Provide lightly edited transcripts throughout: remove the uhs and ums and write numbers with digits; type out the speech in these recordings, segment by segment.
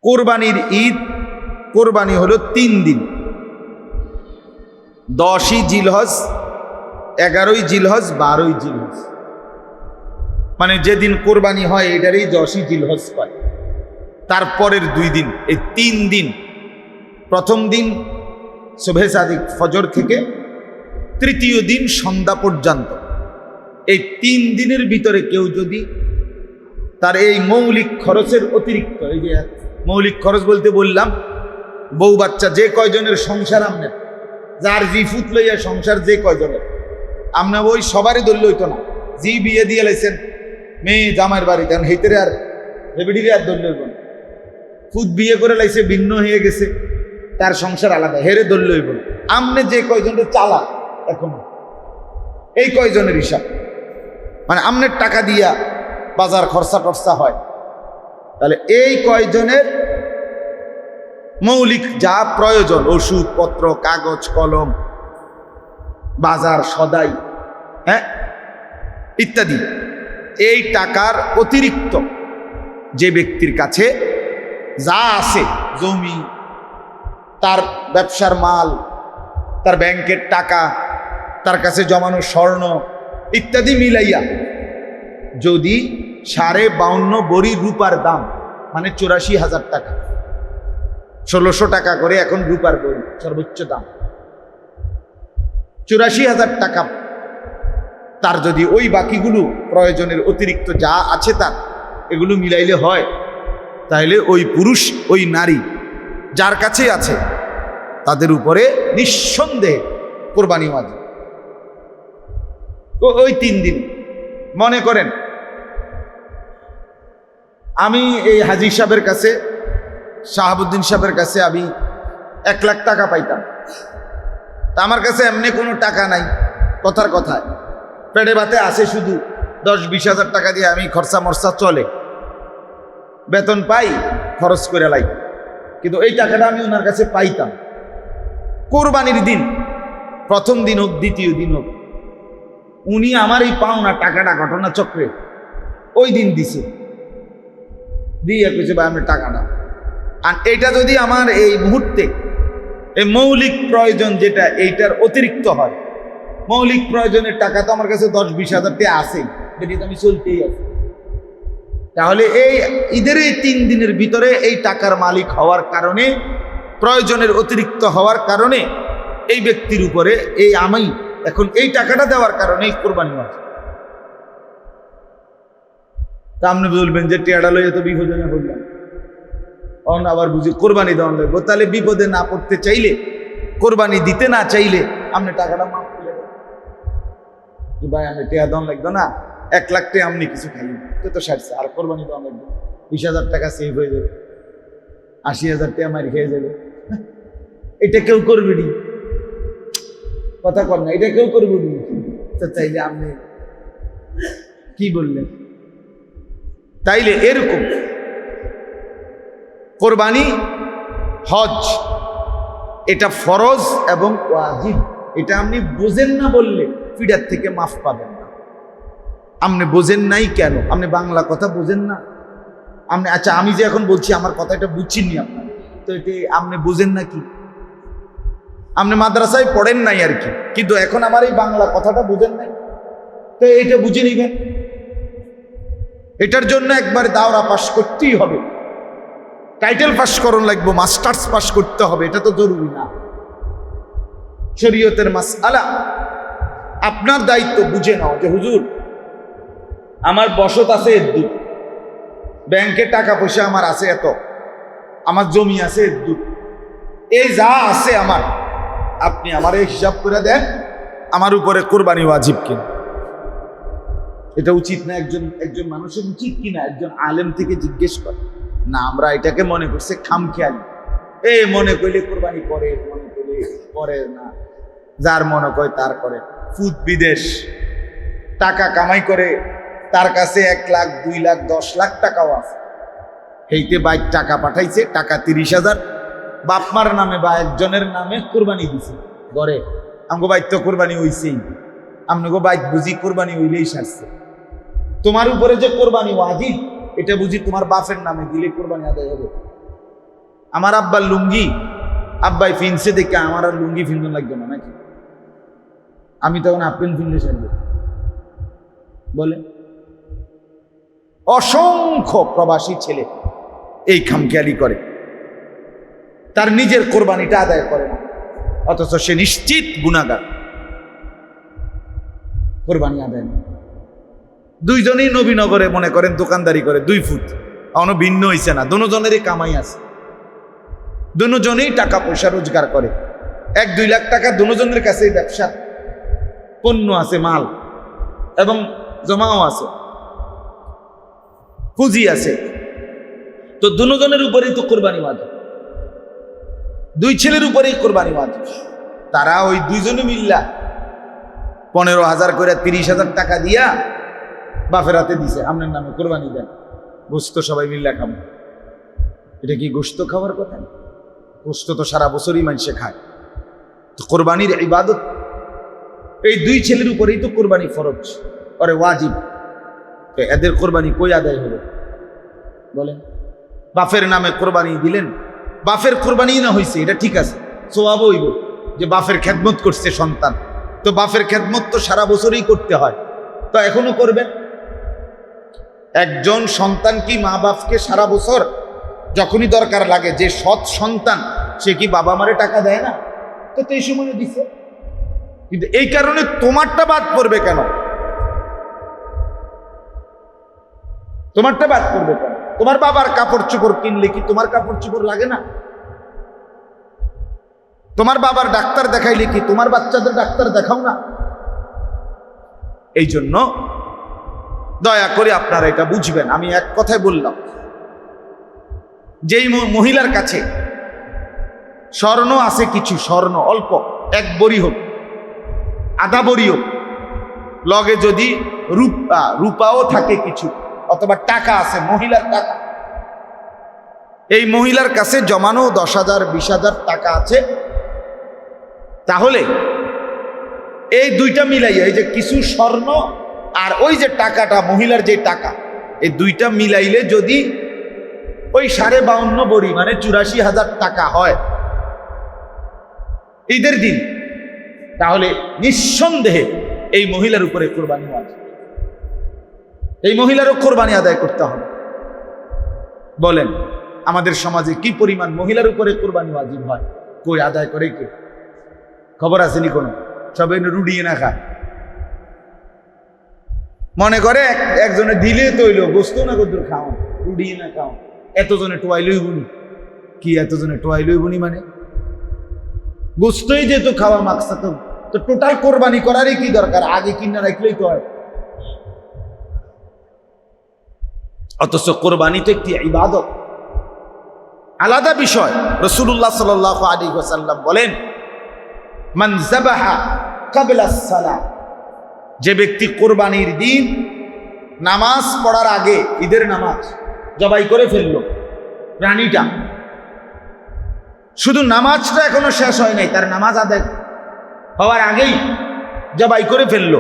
কোরবানির ঈদ, কোরবানি হলো 3 দিন, 10ই জিলহজ, 11ই জিলহজ, 12ই জিলহজ। মানে যেদিন কোরবানি হয় এটারই 10ই জিলহজ কয়। তারপরের 2 দিন, এই 3 দিন, প্রথম দিন সুবহে সাদিক ফজর থেকে তৃতীয় দিন সন্ধ্যা পর্যন্ত, এই 3 দিনের ভিতরে কেউ যদি তার এই মৌলিক খরচের অতিরিক্ত, এই যে মৌলিক খরচ বলতে বললাম, বউ বাচ্চা যে কয়জনের সংসার আপনার, যার জি ফুট লইয়া সংসার যে কয়জনের, আপনার ওই সবারই দলীয় হইতো না। জি বিয়ে দিয়ে লাইছেন মেয়ে জামাইয়ের বাড়িতে, কারণ হেতেরে আর হেবিডিরে আর দলীয় হইব না। ফুট বিয়ে করে লাইছে, ভিন্ন হয়ে গেছে, তার সংসার আলাদা, হেরে দলীয় হইব না। আমনে যে কয়জনের চালা এখন এই কয়জনের হিসাব, মানে আমনের টাকা দিয়া বাজার খরচা টরচা হয়, তাহলে এই কয়জনের মৌলিক যা প্রয়োজন, ওষুধপত্র, কাগজ কলম, বাজার সদাই, হ্যাঁ ইত্যাদি, এই টাকার অতিরিক্ত যে ব্যক্তির কাছে যা আছে, জমি, তার ব্যবসার মাল, তার ব্যাংকের টাকা, তার কাছে জমানো স্বর্ণ ইত্যাদি মিলাইয়া যদি 52.5 বড়ি রূপার দাম, মানে 84,000 টাকা, 1600 টাকা করে এখন রূপার বড়ি সর্বোচ্চ দাম, 84,000 টাকা, তার যদি ওই বাকিগুলো প্রয়োজনের অতিরিক্ত যা আছে তার এগুলো মিলাইলে হয়, তাহলে ওই পুরুষ ওই নারী যার কাছে আছে তাদের উপরে নিঃসন্দেহে কোরবানি ওয়াজিব। ওই 3 দিন মনে করেন আমি এই হাজী সাহেবের কাছে, শাহাবুদ্দিন সাহেবের কাছে আমি 1 লাখ টাকা পাইতাম, তা আমার কাছে এমনি কোনো টাকা নাই, কথার কথায় পেটে ভাতে আসে শুধু 10-20 হাজার টাকা দিয়ে আমি খরচা মরচা চলে, বেতন পাই, খরচ করে লাই, কিন্তু এই টাকাটা আমি ওনার কাছে পাইতাম। কোরবানির দিন, প্রথম দিন হোক দ্বিতীয় দিন হোক, উনি আমার এই পাওনা টাকাটা ঘটনা চক্রে ওই দিন দিছে, দিয়ে কইছে ভাই আমি টাকাটা, আর এইটা যদি আমার এই মুহূর্তে এই মৌলিক প্রয়োজন যেটা এইটার অতিরিক্ত হয়, মৌলিক প্রয়োজনের টাকা তো আমার কাছে 10-20 হাজার টাকা আছে, যেটি তো আমি চলতেই আছি, তাহলে এই ঈদের এই 3 দিনের ভিতরে এই টাকার মালিক হওয়ার কারণে, প্রয়োজনের অতিরিক্ত হওয়ার কারণে এই ব্যক্তির উপরে এই আমি এখন এই টাকাটা দেওয়ার কারণে এই কোরবানি হয়। তা আপনি বলবেন যে টেয়ারা লইয়া তো বিপদে না বললাম, অন আবার বুঝি কোরবানি দেওয়া লাগবে, তাহলে বিপদে না পড়তে চাইলে, কোরবানি দিতে না চাইলে আপনি টাকাটা মাফ করে দেন, ভাই আমি টেয়া দেওয়া লাগবে না, 1 লাখ টাকা আপনি কিছু খাইনি তো সারছে, আর কোরবানি দেওয়া লাগবে 20,000 টাকা সেভ হয়ে যাবে, 80,000 টাকা মারি খেয়ে যাবে। এটা কেউ করবে নি, কথা কর না, এটা কেউ করবে নি, তো চাইলে আপনি কি বললেন? তাইলে এরকম কোরবানি, হজ, এটা ফরজ এবং ওয়াজিব, এটা আপনি বোঝেন না বললে ফিডার থেকে মাফ পাবেন না। আপনি বোঝেন নাই কেন? আপনি বাংলা কথা বোঝেন না, আপনি, আচ্ছা আমি যে এখন বলছি আমার কথা এটা বুঝছেননি আপনার, তো এটা আপনি বোঝেন না কি? আপনি মাদ্রাসায় পড়েন নাই আর কি, কিন্তু এখন আমার এই বাংলা কথাটা বুঝেন নাই, তো এটা বুঝে নিবেন। এটার জন্য একবার দাওরা পাস করতেই হবে, টাইটেল পাস করুন লাগবে, মাস্টার্স পাস করতে হবে, এটা তো জরুরি না। শরীয়তের মাসআলা আপনার দায়িত্ব বুঝে নাও যে হুজুর আমার বসত আছে এদ্দুর, ব্যাংকে টাকা পয়সা আমার আছে এত, আমার জমি আছে এদ্দুর, এই যা আছে আমার, আপনি আমার এই হিসাব করে দেন, আমার উপরে কোরবানি ওয়াজিব কিনা। এটা উচিত না? একজন মানুষের উচিত কিনা একজন আলেম থেকে জিজ্ঞেস করে না? আমরা এটাকে মনে করছে খামখেয়ালি, মনে করলে কোরবানি করে, মনে করলে করে না, যার মনে করে তার করে। ফুট বিদেশ টাকা কামাই করে, তার কাছে 1 লাখ 2 লাখ 10 লাখ টাকাও আছে, এইতে বাইক টাকা পাঠাইছে, টাকা 30,000 বাপমার নামে বা একজনের নামে কোরবানি দিছে ঘরে, আমগো বাইক তো কোরবানি হইছেই, আমগো বাইক বুঝি কোরবানি হইলেই সারছে। তোমার উপরে যে কোরবানি ওয়াজিব, এটা বুঝি তোমার বাপের নামে দিলে কোরবানি আদায় হবে? আমার আব্বার লুঙ্গি আব্বাই ফিনছে দেখে আমার আর লুঙ্গি ফিনতে লাগবে না নাকি? আমি তখন আপেন ফিনলে সারব বলে? অসংখ্য প্রবাসী ছেলে এই খামখেয়ালি করে, তার নিজের কোরবানিটা আদায় করে না, অথচ সে নিশ্চিত গুনাহগার, কোরবানি আদায় না। দুইজনেই নবীনগরে মনে করেন দোকানদারি করে 2 ফুট, এখনো ভিন্ন হইছে না, দুজনেরই কামাই আছে, দুজনেই টাকা পয়সা রোজগার করে, 1-2 লাখ টাকা দুজনের কাছেই ব্যবসার পণ্য আছে, মাল এবং জমাও আছে, পুঁজি আছে। তো দুজনের উপরেই তো কোরবানি ওয়াজিব, 2 ছেলের উপরেই কোরবানি ওয়াজিব। তারা ওই 2 জনে মিল্লা 15,000 করে 30,000 টাকা দিয়া বাপের হাতে দিছে, আপনার নামে কোরবানি দেন, গোস্ত সবাই মিল্লা খাবো। এটা কি গোস্ত খাওয়ার কথা? গোস্ত তো সারা বছরই মানুষে খায়। তো কোরবানির ইবাদত এই 2 ছেলের উপরেই তো কোরবানি ফরজ, আরে ওয়াজিব। তো এদের কোরবানি কই আদায় হলো বলেন? বাপের নামে কোরবানি দিলেন, বাপের কোরবানি না হয়েছে এটা ঠিক আছে, সওয়াব হইব যে বাপের খেদমত করছে সন্তান, তো বাপের খেদমত তো সারা বছরই করতে হয়, তো এখনো করবেন। একজন সন্তান কি মা বাপকে সারা বছর যখনই দরকার লাগে, যে সৎ সন্তান সে কি বাবা মারে টাকা দেয় না? তো এই সময় দিছে, কিন্তু এই কারণে তোমারটা বাদ পড়বে কেন? তোমারটা বাদ পড়বে কেন? তোমার বাবার কাপড় চোপড় কিনলে কি তোমার কাপড় চোপড় লাগে না? তোমার বাবার ডাক্তার দেখাইলে কি তোমার বাচ্চাদের ডাক্তার দেখাও না? এই জন্য দয়া করে আপনারা এটা বুঝবেন। আমি এক কথায় বললাম, যেই মহিলার কাছে স্বর্ণ আছে, কিছু স্বর্ণ অল্প, 1 বড়ি হোক, আধা বড়ি হোক, লগে যদি রূপাও থাকে কিছু, অথবা টাকা আছে, মহিলার টাকা, এই মহিলার কাছে জমানো 10,000 20,000 টাকা আছে, তাহলে এই 2টা মিলাইয়া, এই যে কিছু স্বর্ণ আর ওই যে টাকাটা, মহিলার যে টাকা, এই 2টা মিলাইলে যদি ওই 52.5 বড়ি মানে 84,000 টাকা হয় ঈদের দিন, তাহলে নিঃসন্দেহে এই মহিলার উপরে কোরবানি ওয়াজিব, এই মহিলারও কোরবানি আদায় করতে হবে। বলেন আমাদের সমাজে কি পরিমাণ মহিলার উপরে কোরবানি ওয়াজিব হয়? কই আদায় করে কে? খবর আসেনি কোনো? সবাই রুডিয়ে না খায়, মনে করে একজনে দিলে তৈল গোস্ত না কদ্দুর খাও, রুডিয়ে না খাও, এতজনে টোয়াই লইবনি। কি এতজনে টোয়াই লইবনি মানে? গোস্তই যেহেতু খাওয়া মাকসাদ, তো টোটাল কোরবানি করারই কি দরকার? আগে কিনা রাখলেই তো হয়। অথচ কোরবানি তো একটি ইবাদত, আলাদা বিষয়। রাসূলুল্লাহ সাল্লাল্লাহু আলাইহি ওয়াসাল্লাম বলেন, মান যাবাহা ক্বাবলা আস-সালাহ, যে ব্যক্তি কোরবানির দিন নামাজ পড়ার আগে, ঈদের নামাজ জবাই করে ফেললো প্রাণীটা, শুধু নামাজটা এখনো শেষ হয় নাই, তার নামাজ আদায় হওয়ার আগেই জবাই করে ফেললো,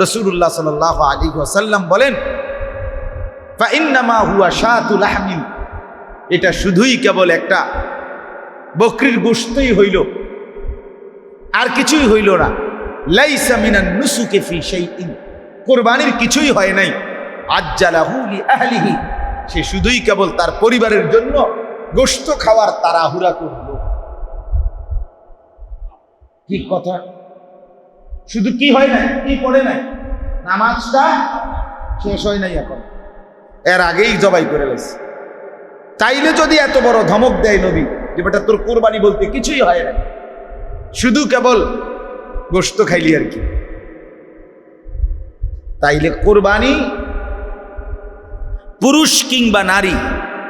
রাসূলুল্লাহ সাল্লাল্লাহু আলাইহি ওয়াসাল্লাম বলেন, ফাইন্নামা হুয়া শাতু লাহমিন, এটা শুধুই কেবল একটা বকরির গোশতই হইল, আর কিছুই হইল না। লাইসা মিনান নুসুকি ফি শাইইন, কুরবানির কিছুই হয় নাই। আজ্জালাহু লি আহলিহি, সে শুধুই কেবল তার পরিবারের জন্য গোশত খাওয়ার তাড়াহুড়া করল। কি কথা! শুধু কি হয় নাই, কি পড়ে নাই, নামাজটা শেষ হয় নাই, এখন এর আগেই জবাই করে লেছে। তাইলে যদি এত বড় ধমক দেয় নবী যে বেটা তোর কোরবানি বলতে কিছুই হয় না, শুধু কেবল গোশত খাইলি আর কি, তাইলে কোরবানি পুরুষ কিংবা নারী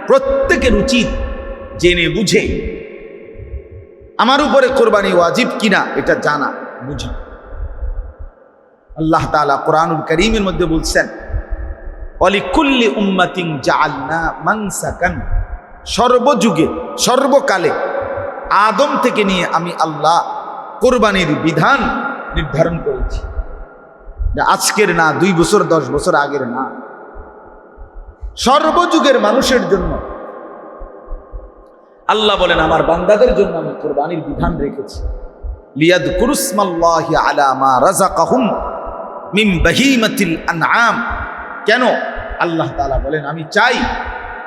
প্রত্যেকের উচিত জেনে বুঝে আমার উপরে কোরবানি ওয়াজিব কিনা এটা জানা বুঝা। আল্লাহ তাআলা কোরআনুল কারীমের মধ্যে বলছেন, ওয়ালিকুল্লি উম্মাতিন জাআলনা মানসাকান, সর্বযুগে সর্বকালে আদম থেকে নিয়ে আমি আল্লাহ কোরবানির বিধান নির্ধারণ করেছি। আজকের না, 2 বছর 10 বছর আগের না, সর্বযুগের মানুষের জন্য আল্লাহ বলেন আমার বান্দাদের জন্য আমি কুরবানির বিধান রেখেছি, লিয়াযকুরু ইসমাল্লাহি আলা মা রাযাকাহুম মিন বাহিমাতিল আনআম। কেন? আল্লাহ তাআলা বলেন আমি চাই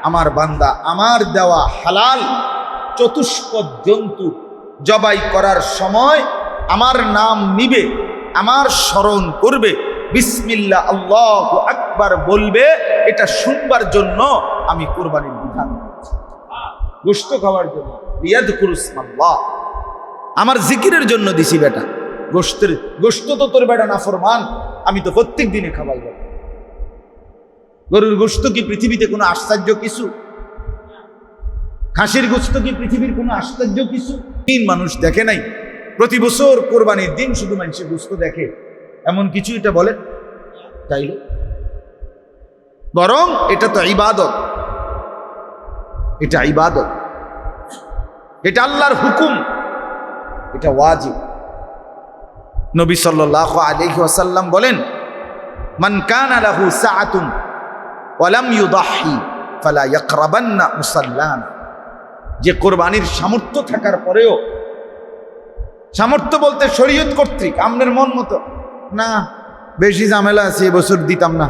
আমার বান্দা আমার দেওয়া হালাল চতুষ্পদ জন্তু জবাই করার সময় আমার নাম নিবে, আমার স্মরণ করবে, বিসমিল্লাহ আল্লাহু আকবার বলবে। এটা শুনবার জন্য আমি কুরবানির বিধান করেছি, গোশত খাওয়ার জন্য। লিয়াযকুরু ইসমাল্লাহ, আমার জিকিরের জন্য দিছি বেটা। গোশত তো তোর বেটা নাফরমান, আমি তো প্রত্যেক দিনে খাওয়াই। গরুর গোশত কি পৃথিবীতে কোনো আশ্চর্য কিছু? খাসির গোশত কি পৃথিবীর কোনো আশ্চর্য কিছু? তিন মানুষ দেখে নাই প্রতি বছর কোরবানির দিন শুধু মানুষের গোশত দেখে, এমন কিছু এটা বলে তাইলে? বরং এটা তো ইবাদত, এটা ইবাদত, এটা আল্লাহর হুকুম, এটা ওয়াজিব। নবী সাল্লাল্লাহু আলাইহি ওয়াসাল্লাম বলেন মান কানা লাহু সাআতুন ওয়া লাম ইউদাহি ফালা ইয়াকরাবান্না মুসাল্লানা। যে কোরবানির সামর্থ্য থাকার পরেও, সামর্থ্য বলতে শরীয়ত কর্তৃক আপনার মন মতো না, বেশি ঝামেলা আছে এবছর দিতাম না,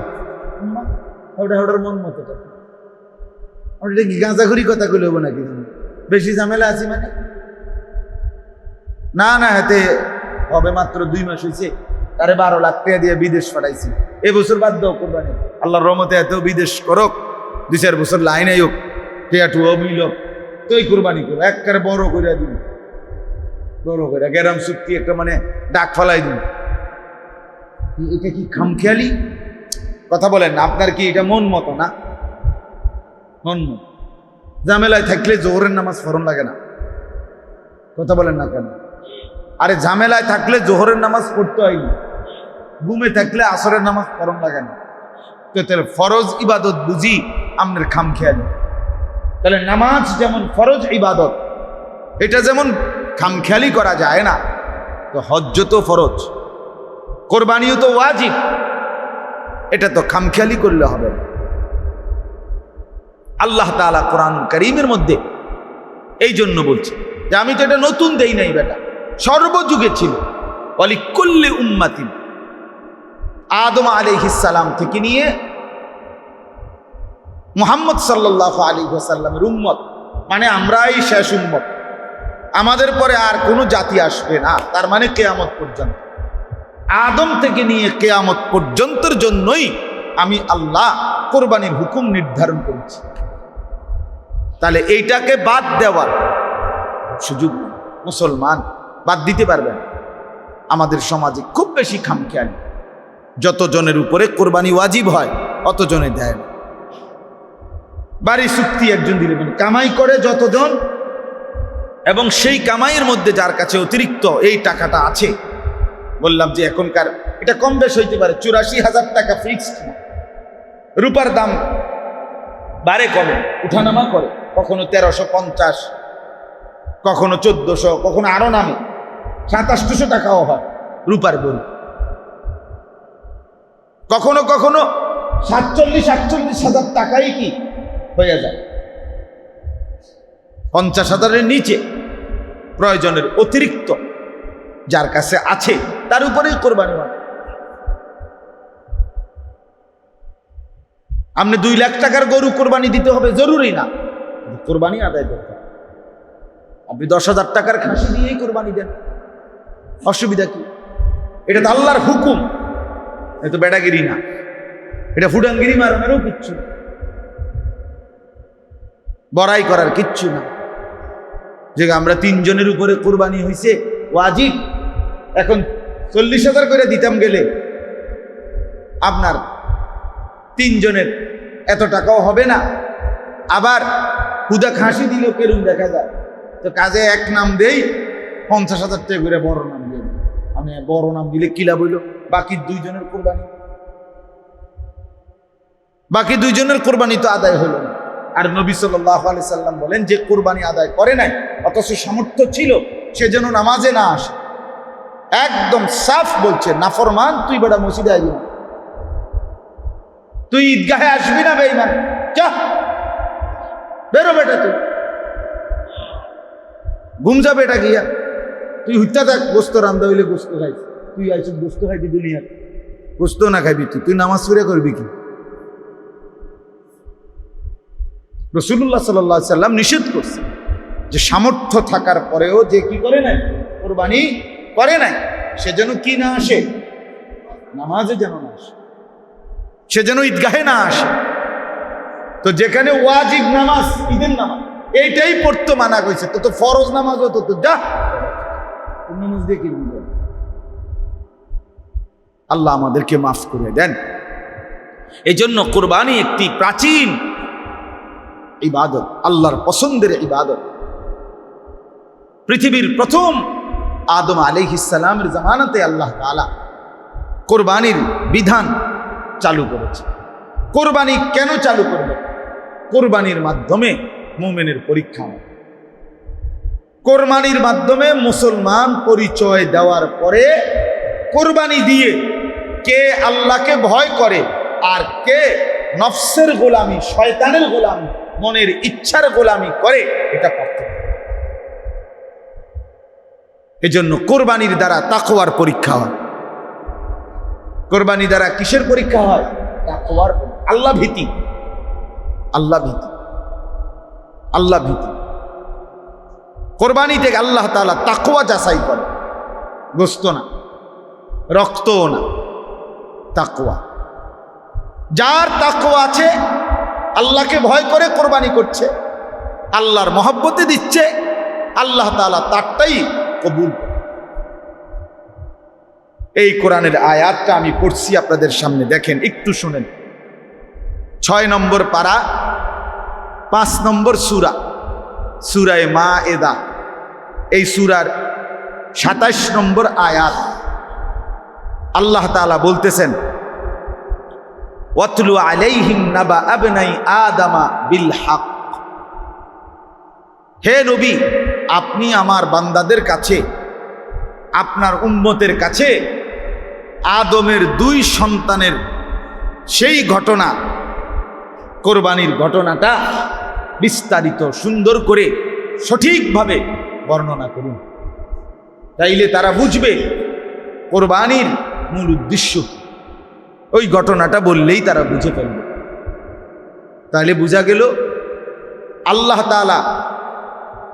ওটার মন মতো ওটা কি গাঁজাখুরি কথা কইলে হবো নাকি? বেশি ঝামেলা আছে মানে না না, হাতে হবে মাত্র 2 মাস হয়েছে, তারে 12 লাখ টাকা দিয়ে বিদেশ পাঠাইছি, এবছর বাদ দাও কোরবানি, আল্লাহর রহমতে এত বিদেশ করক, 2-4 বছর লাইনে হোক, টেয়াটু মিল তুই কোরবানি করো, একবারে বড় করে দিন, বড় করে গ্যারাম চুক্তি একটা মানে ডাক ফালাই দিন। এটা কি খামখেয়ালি কথা বলেন না? আপনার কি এটা মন মতো না? মন মতো। ঝামেলায় থাকলে জোহরের নামাজ ফরন লাগে না, কথা বলেন না কেন? আরে ঝামেলায় থাকলে জোহরের নামাজ পড়তে হয় না, ঘুমে থাকলে আসরের নামাজ ফরন লাগে না। তো তাহলে ফরজ ইবাদত বুঝি আপনার খামখেয়ালি। তাহলে নামাজ যেমন ফরজ ইবাদত, এটা যেমন খামখেয়ালি করা যায় না, তো হজ্জ তো ফরজ, কোরবানিও তো ওয়াজিব, এটা তো খামখেয়ালি করলে হবে না। আল্লাহ তাআলা কোরআন কারীমের মধ্যে এই জন্য বলছে যে আমি তো এটা নতুন দেই নাই বেটা, সর্বযুগে ছিল। ওয়ালিকুল্লি উম্মাতিন, আদম আলাইহিস সালাম থেকে নিয়ে মুহাম্মদ সাল্লাল্লাহু আলাইহি ওয়াসাল্লামের উম্মত, মানে আমরাই শেষ উম্মত, আমাদের পরে আর কোনো জাতি আসবে না, তার মানে কিয়ামত পর্যন্ত। আদম থেকে নিয়ে কিয়ামত পর্যন্তের জন্যই আমি আল্লাহ কোরবানির হুকুম নির্ধারণ করেছি। তাহলে এইটাকে বাদ দেওয়ার সুযোগ মুসলমান বাদ দিতে পারবেন। আমাদের সমাজে খুব বেশি খামখেয়ালি, যতজনের উপরে কোরবানি ওয়াজিব হয় অতজনে দেয় না। বাড়ি চুক্তি একজন দিলে কামাই করে যতজন, এবং সেই কামাইয়ের মধ্যে যার কাছে অতিরিক্ত এই টাকাটা আছে, বললাম যে এখনকার এটা কম বেশ হইতে পারে, 84,000 টাকা ফিক্সড না, রূপার দাম বাড়ে কমে উঠানামা করে, কখনো 1350, কখনো 1400, কখনো আরো নামে 2700 টাকাও হয় রূপার বড়ি, কখনো কখনো 47-48,000 টাকাই কি হয়ে যায়, 50,000-এর নিচে প্রয়োজনের অতিরিক্ত যার কাছে আছে তার উপরেই কোরবানি হয়। আপনি 2 লাখ টাকার গরু কোরবানি দিতে হবে জরুরি না, কোরবানি আদায় করতে হবে। আপনি 10,000 টাকার খাসি দিয়েই কোরবানি দেন, অসুবিধা কি? এটা তো আল্লাহর হুকুম, এটা তো বেটাগিরি না, এটা ফুডাঙ্গিরি মারণেরও কিচ্ছু না, বড়াই করার কিচ্ছু না। যে আমরা 3 জনের উপরে কোরবানি হয়েছে ওয়াজিব, এখন 40,000 করে দিতাম গেলে আপনার 3 জনের এত টাকাও হবে না। আবার হুদা খাসি দিলেও কেরম দেখা যায়, তো কাজে এক নাম দেই 50,000 টাকা করে বড় নাম দিয়ে, আমি বড় নাম দিলে কিলা বইল, বাকি 2 জনের কোরবানি, বাকি 2 জনের কোরবানি তো আদায় হলো না। আর নবী সাল্লাল্লাহু আলাইহি সাল্লাম বলেন যে কোরবানি আদায় করে নাই অথচ সামর্থ্য ছিল, সে যেন নামাজে না আসে। একদম সাফ বলছে, নাফরমান তুই বেটা মসজিদে আসবি না, তুই ঈদগাহে আসবি না, বেঈমান, যা বেরো বেটা তুই। ঘুম যাবে এটা গিয়া, তুই হত্যা থাক, গোস্ত রান্দা হইলে গোস্ত খাইছ, তুই আইস গোস্ত খাইবি দুনিয়ার, গোস্ত না খাইবি তুই নামাজ পড়ে করবি কি? রাসূলুল্লাহ সাল্লাল্লাহু আলাইহি সাল্লাম নিষেধ করছে যে সামর্থ্য থাকার পরেও যে কি করে নাই, কোরবানি করে নাই, সে যেন কি না আসে, নামাজে যেন না আসে, সে যেন ঈদগাহে না আসে। তো যেখানে ওয়াজিব নামাজ, ঈদের নামাজ এইটাই পড়তে মানা করেছে, তো ফরজ নামাজ হতো তো যা নামাজ দিয়ে কি বুঝবে? আল্লাহ আমাদেরকে মাফ করে দেন। এই জন্য কোরবানি একটি প্রাচীন ইবাদত, আল্লাহর পছন্দের ইবাদত। পৃথিবীর প্রথম আদম আলাইহিস সালামের জামানাতে আল্লাহ তাআলা কোরবানির বিধান চালু করেছে। কোরবানি কেন চালু করবে? কোরবানির মাধ্যমে মুমিনের পরীক্ষা হয়। কোরবানির মাধ্যমে মুসলমান পরিচয় দেওয়ার পরে কোরবানি দিয়ে কে আল্লাহকে ভয় করে আর কে নফসের গোলামি, শয়তানের গোলামি, মনের ইচ্ছার গোলামি করে, এটা পার্থক্য। এজন্য কোরবানির দ্বারা তাকওয়ার পরীক্ষা হয়। কোরবানি দ্বারা কিসের পরীক্ষা হয়? তাকওয়ার, আল্লাহ ভীতি, আল্লাহ ভীতি, আল্লাহ ভীতি। কোরবানি থেকে আল্লাহ তাআলা তাকওয়া যাচাই করে, গোস্ত না, রক্তও না, তাকওয়া। যার তাকওয়া আছে, আল্লাহকে ভয় করে কোরবানি করছে, আল্লাহর মহব্বতে দিচ্ছে, আল্লাহ তাআলা তারটাই কবুল। এই কোরআনের আয়াতটা আমি পড়ছি আপনাদের সামনে, দেখেন, একটু শুনেন। 6 নম্বর পারা, 5 নম্বর সূরা, সূরায়ে মায়েদা। এই সূরার 27 নম্বর আয়াত। আল্লাহ তাআলা বলতেছেন, ওয়াতলু আলাইহিম নাবা আবনাই আদামা বিল হক। হে নবী, আপনি আমার বান্দাদের কাছে, আপনার উম্মতের কাছে আদমের 2 সন্তানের সেই ঘটনা, কোরবানির ঘটনাটা বিস্তারিত সুন্দর করে সঠিকভাবে বর্ণনা করুন। তাইলে তারা বুঝবে কোরবানির মূল উদ্দেশ্য। ওই ঘটনাটা বললেই তারা বুঝে ফেলবে। তাহলে বোঝা গেল আল্লাহ তাআলা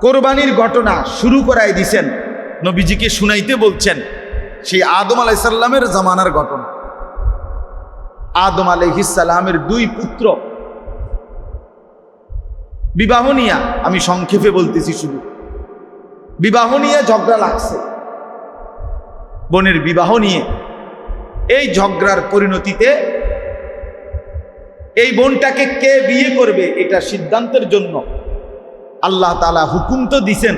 কোরবানির ঘটনা শুরু করাই দিছেন, নবীজিকে শুনাইতে বলছেন সেই আদম আলাইহিস সালামের জামানার ঘটনা। আদম আলাইহিস সালামের 2 পুত্র বিবাহ নিয়ে, আমি সংক্ষেপে বলতেছি, শুধু বিবাহ নিয়ে ঝগড়া লাগছে, বোনের বিবাহ নিয়ে। এই ঝগড়ার পরিণতিতে এই বোনটাকে কে বিয়ে করবে এটা সিদ্ধান্তের জন্য আল্লাহ তাআলা হুকুম তো দিছেন,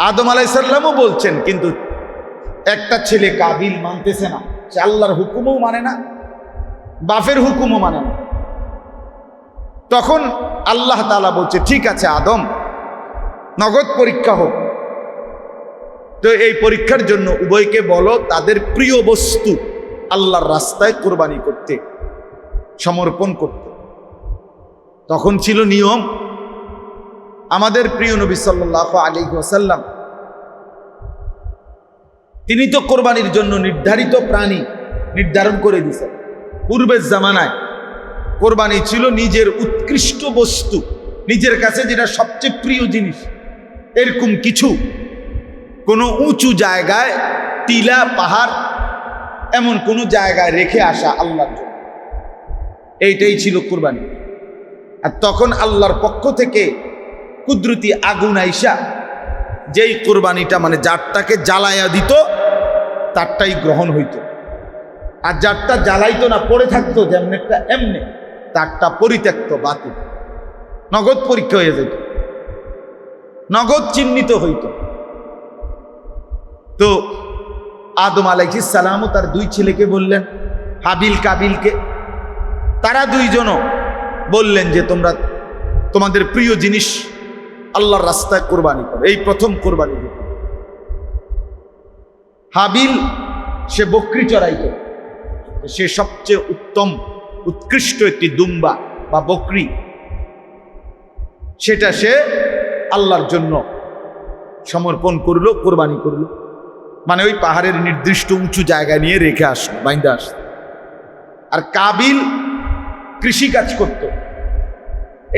আদম আলাইহিস সালামও বলছেন, কিন্তু একটা ছেলে কাবিল মানতেছে না, সে আল্লাহর হুকুমও মানে না, বাপের হুকুমও মানে না। তখন আল্লাহ তাআলা বলছে, ঠিক আছে আদম, নগদ পরীক্ষা হোক। তো এই পরীক্ষার জন্য উভয়কে বলো তাদের প্রিয় বস্তু আল্লাহর রাস্তায় কোরবানি করতে, সমর্পণ করতে। তখন ছিল নিয়ম, আমাদের প্রিয় নবী সাল্লাল্লাহু আলাইহি ওয়াসাল্লাম, তিনি তো কোরবানির জন্য নির্ধারিত প্রাণী নির্ধারণ করে দিয়েছেন। পূর্বের জামানায় কোরবানি ছিল নিজের উৎকৃষ্ট বস্তু, নিজের কাছে যেটা সবচেয়ে প্রিয় জিনিস, এরকম কিছু কোনো উঁচু জায়গায়, টিলা, পাহাড়, এমন কোনো জায়গায় রেখে আসা আল্লাহর জন্য, এইটাই ছিল কোরবানি। আর তখন আল্লাহর পক্ষ থেকে কুদরতি আগুন আইসা যেই কোরবানিটা, মানে যারটাকে জ্বালাইয়া দিত তারটাই গ্রহণ হইত, আর যারটা জ্বালাইতো না, পড়ে থাকতো যেমনেটা এমনে, তারটা পরিত্যক্ত, বাতিল, নগদ পরীক্ষা হয়ে যেত, নগদ চিহ্নিত হইত। তো আদম আলাইহিস সালামও তার 2 ছেলেকে বললেন, হাবিল কাবিলকে, তারা 2 জনও বললেন যে তোমরা তোমাদের প্রিয় জিনিস আল্লাহর রাস্তায় কোরবানি করো। এই প্রথম কোরবানি। হাবিল সে বকরি চড়াইত, সে সবচেয়ে উত্তম উৎকৃষ্ট একটি দুম্বা বা বকরি, সেটা সে আল্লাহর জন্য সমর্পণ করলো, কোরবানি করলো, মানে ওই পাহাড়ের নির্দিষ্ট উঁচু জায়গায় নিয়ে রেখে আসলো, বাইন্দা আসলো। আর কাবিল কৃষি কাজ করত,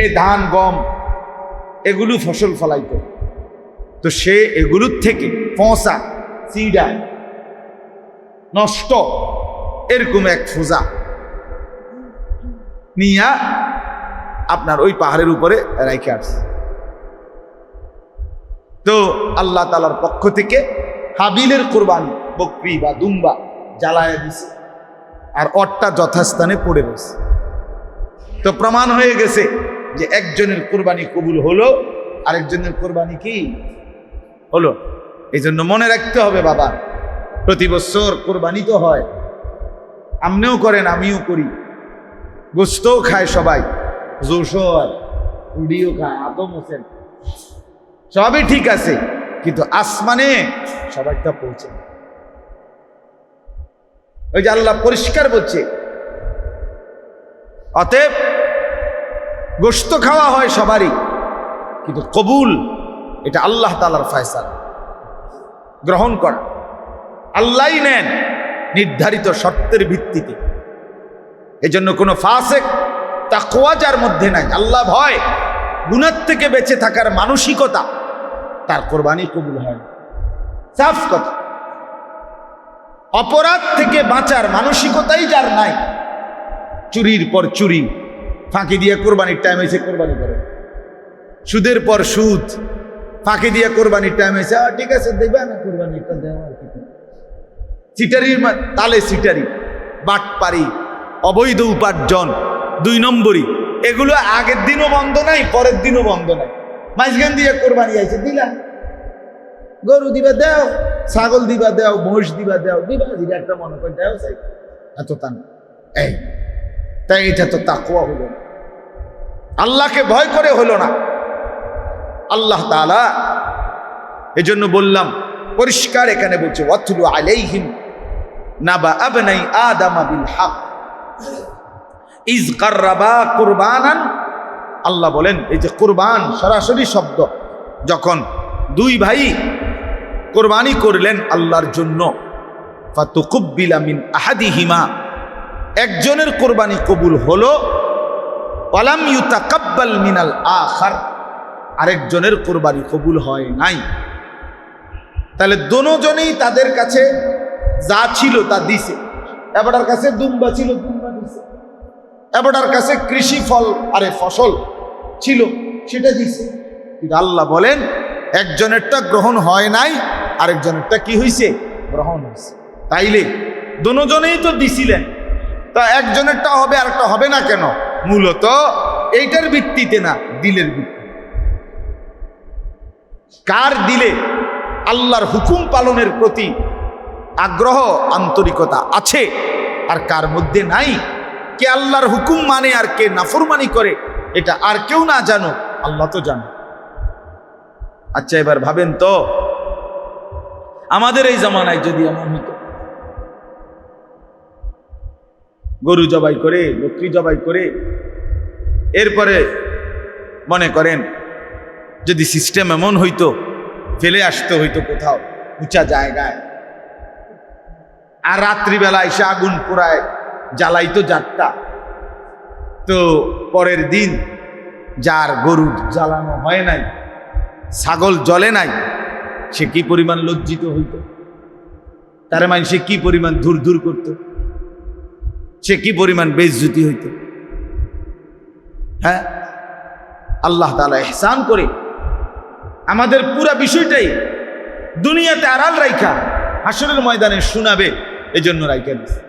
এই ধান গম এগুলো ফসল ফলাইতো। তো সে এগুলোর থেকে পচা চিড়া নষ্ট এরকম এক ফোজা নিয়া আপনার ওই পাহাড়ের উপরে রাইখে আসছে। তো আল্লাহ তাআলার পক্ষ থেকে হাবিলের কোরবানি বকরি বা দুম্বা জ্বালায়া দিছে, আর অটটা যথাস্থানে পড়ে রয়েছে। তো প্রমাণ হয়ে গেছে যে একজনের কোরবানি কবুল হলো, আরেকজনের কোরবানি কি হলো। এই জন্য মনে রাখতে হবে বাবা, প্রতি বছর কোরবানি তো হয়, আপনিও করেন আমিও করি, গোস্তও খায় সবাই, জোশও হয়, রুডিও খায়, আদম হোসেন সবই ঠিক আছে, কিন্তু আসমানে সবাইটা পৌঁছে। ওই যে আল্লাহ পরিষ্কার বলছে, অতএব গোশত খাওয়া হয় সবারই, কিন্তু কবুল এটা আল্লাহ তাআলার ফয়সালা, গ্রহণ করা আল্লাহই নেন নির্ধারিত শর্তের ভিত্তিতে। এজন্য কোনো ফাসিক তাকওয়া যার মধ্যে নাই, আল্লাহ ভয় গুনাহ থেকে বেঁচে থাকার মানসিকতা, তার কোরবানি কবুল হয় না। সাফ কথা। অপরাধ থেকে বাঁচার মানসিকতাই যার নাই, চুরির পর চুরি, ফাঁকি দিয়ে কোরবানির টাইম এসে কোরবানি করে, সুদের পর সুদ, ফাঁকি দিয়ে কোরবানির টাইম এসে ঠিক আছে দেবে না কোরবানিটা দেওয়া, সিটারির তালে সিটারি, বাটপারি, অবৈধ উপার্জন, 2 নম্বরই, এগুলো আগের দিনও বন্ধ নাই, পরের দিনও বন্ধ নাই। মাঝখান দিয়ে কোরবানি আইছে, দিলা গরু দিবা দেও, ছাগল দিবা দেও, মহিষ দিবা দেও, দিবা দিবা একটা মনে করে দেও, চাই এত তান এই, তাই এটা তো তাকওয়া হলো না, আল্লাহকে ভয় করে হলো না। আল্লাহ তাআলা এজন্য বললাম পরিষ্কার এখানে বলছে, ওয়াতলু আলাইহিম নাবা আবনাই আদম বিল হক ইজ কাররাবা কুরবানান। আল্লাহ বলেন এই যে কুরবান সরাসরি শব্দ, যখন 2 ভাই কোরবানি করলেন আল্লাহর জন্য, ফাতুকুব্বিলা মিন আহাদিহিমা, একজনের কোরবানি কবুল হলো, ওয়ালাম ইউতাকাব্বাল মিনাল আখার, আরেকজনের কোরবানি কবুল হয় নাই। তাহলে দুজনেই তাদের কাছে যা ছিল তা দিছে। এবারটার কাছে দুম্বা ছিল, দুম্বা দিছে, এবারটার কাছে কৃষি ফল আরে ফসল ছিল, সেটা দিছে। কিন্তু আল্লাহ বলেন একজনেরটা গ্রহণ হয় নাই, আরেকজনেরটা কি হইছে, গ্রহণ হয়েছে। তাইলে দুজনেই তো দিছিলেন, তা একজনেরটা হবে আরেকটা হবে না কেন? মূলত এইটার ভিত্তিতে না, দিলের ভিত্তিতে। কার দিলে আল্লাহর হুকুম পালনের প্রতি আগ্রহ আন্তরিকতা আছে আর কার মধ্যে নাই, কে আল্লাহর হুকুম মানে আর কে নাফরমানি করে, এটা আর কেউ না জানো, আল্লাহ তো জানো। আচ্ছা এবার ভাবেন তো, আমাদের এই জামানায় যদি এমন হতো, গরু জবাই করে, বকরি জবাই করে, এরপরে মনে করেন যদি সিস্টেম এমন হইতো, ফেলে আসতে হইতো কোথাও উঁচা জায়গায়, আর রাত্রিবেলা এসে আগুন পোড়ায় জ্বালাইতো যারটা, তো পরের দিন যার গরু জ্বালানো হয় নাই, ছাগল জ্বলে নাই, সে কি পরিমাণ লজ্জিত হইত, তার মানে সে কি পরিমাণ ধুর ধুর করত, সে কি পরিমাণ বেইজ্জতি হইত। হ্যাঁ, আল্লাহ তাআলা ইহসান করে আমাদের পুরা বিষয়টাই দুনিয়াতে আড়াল রাইখা হাসরের ময়দানে শোনাবে, এজন্য রাইখা দিছে।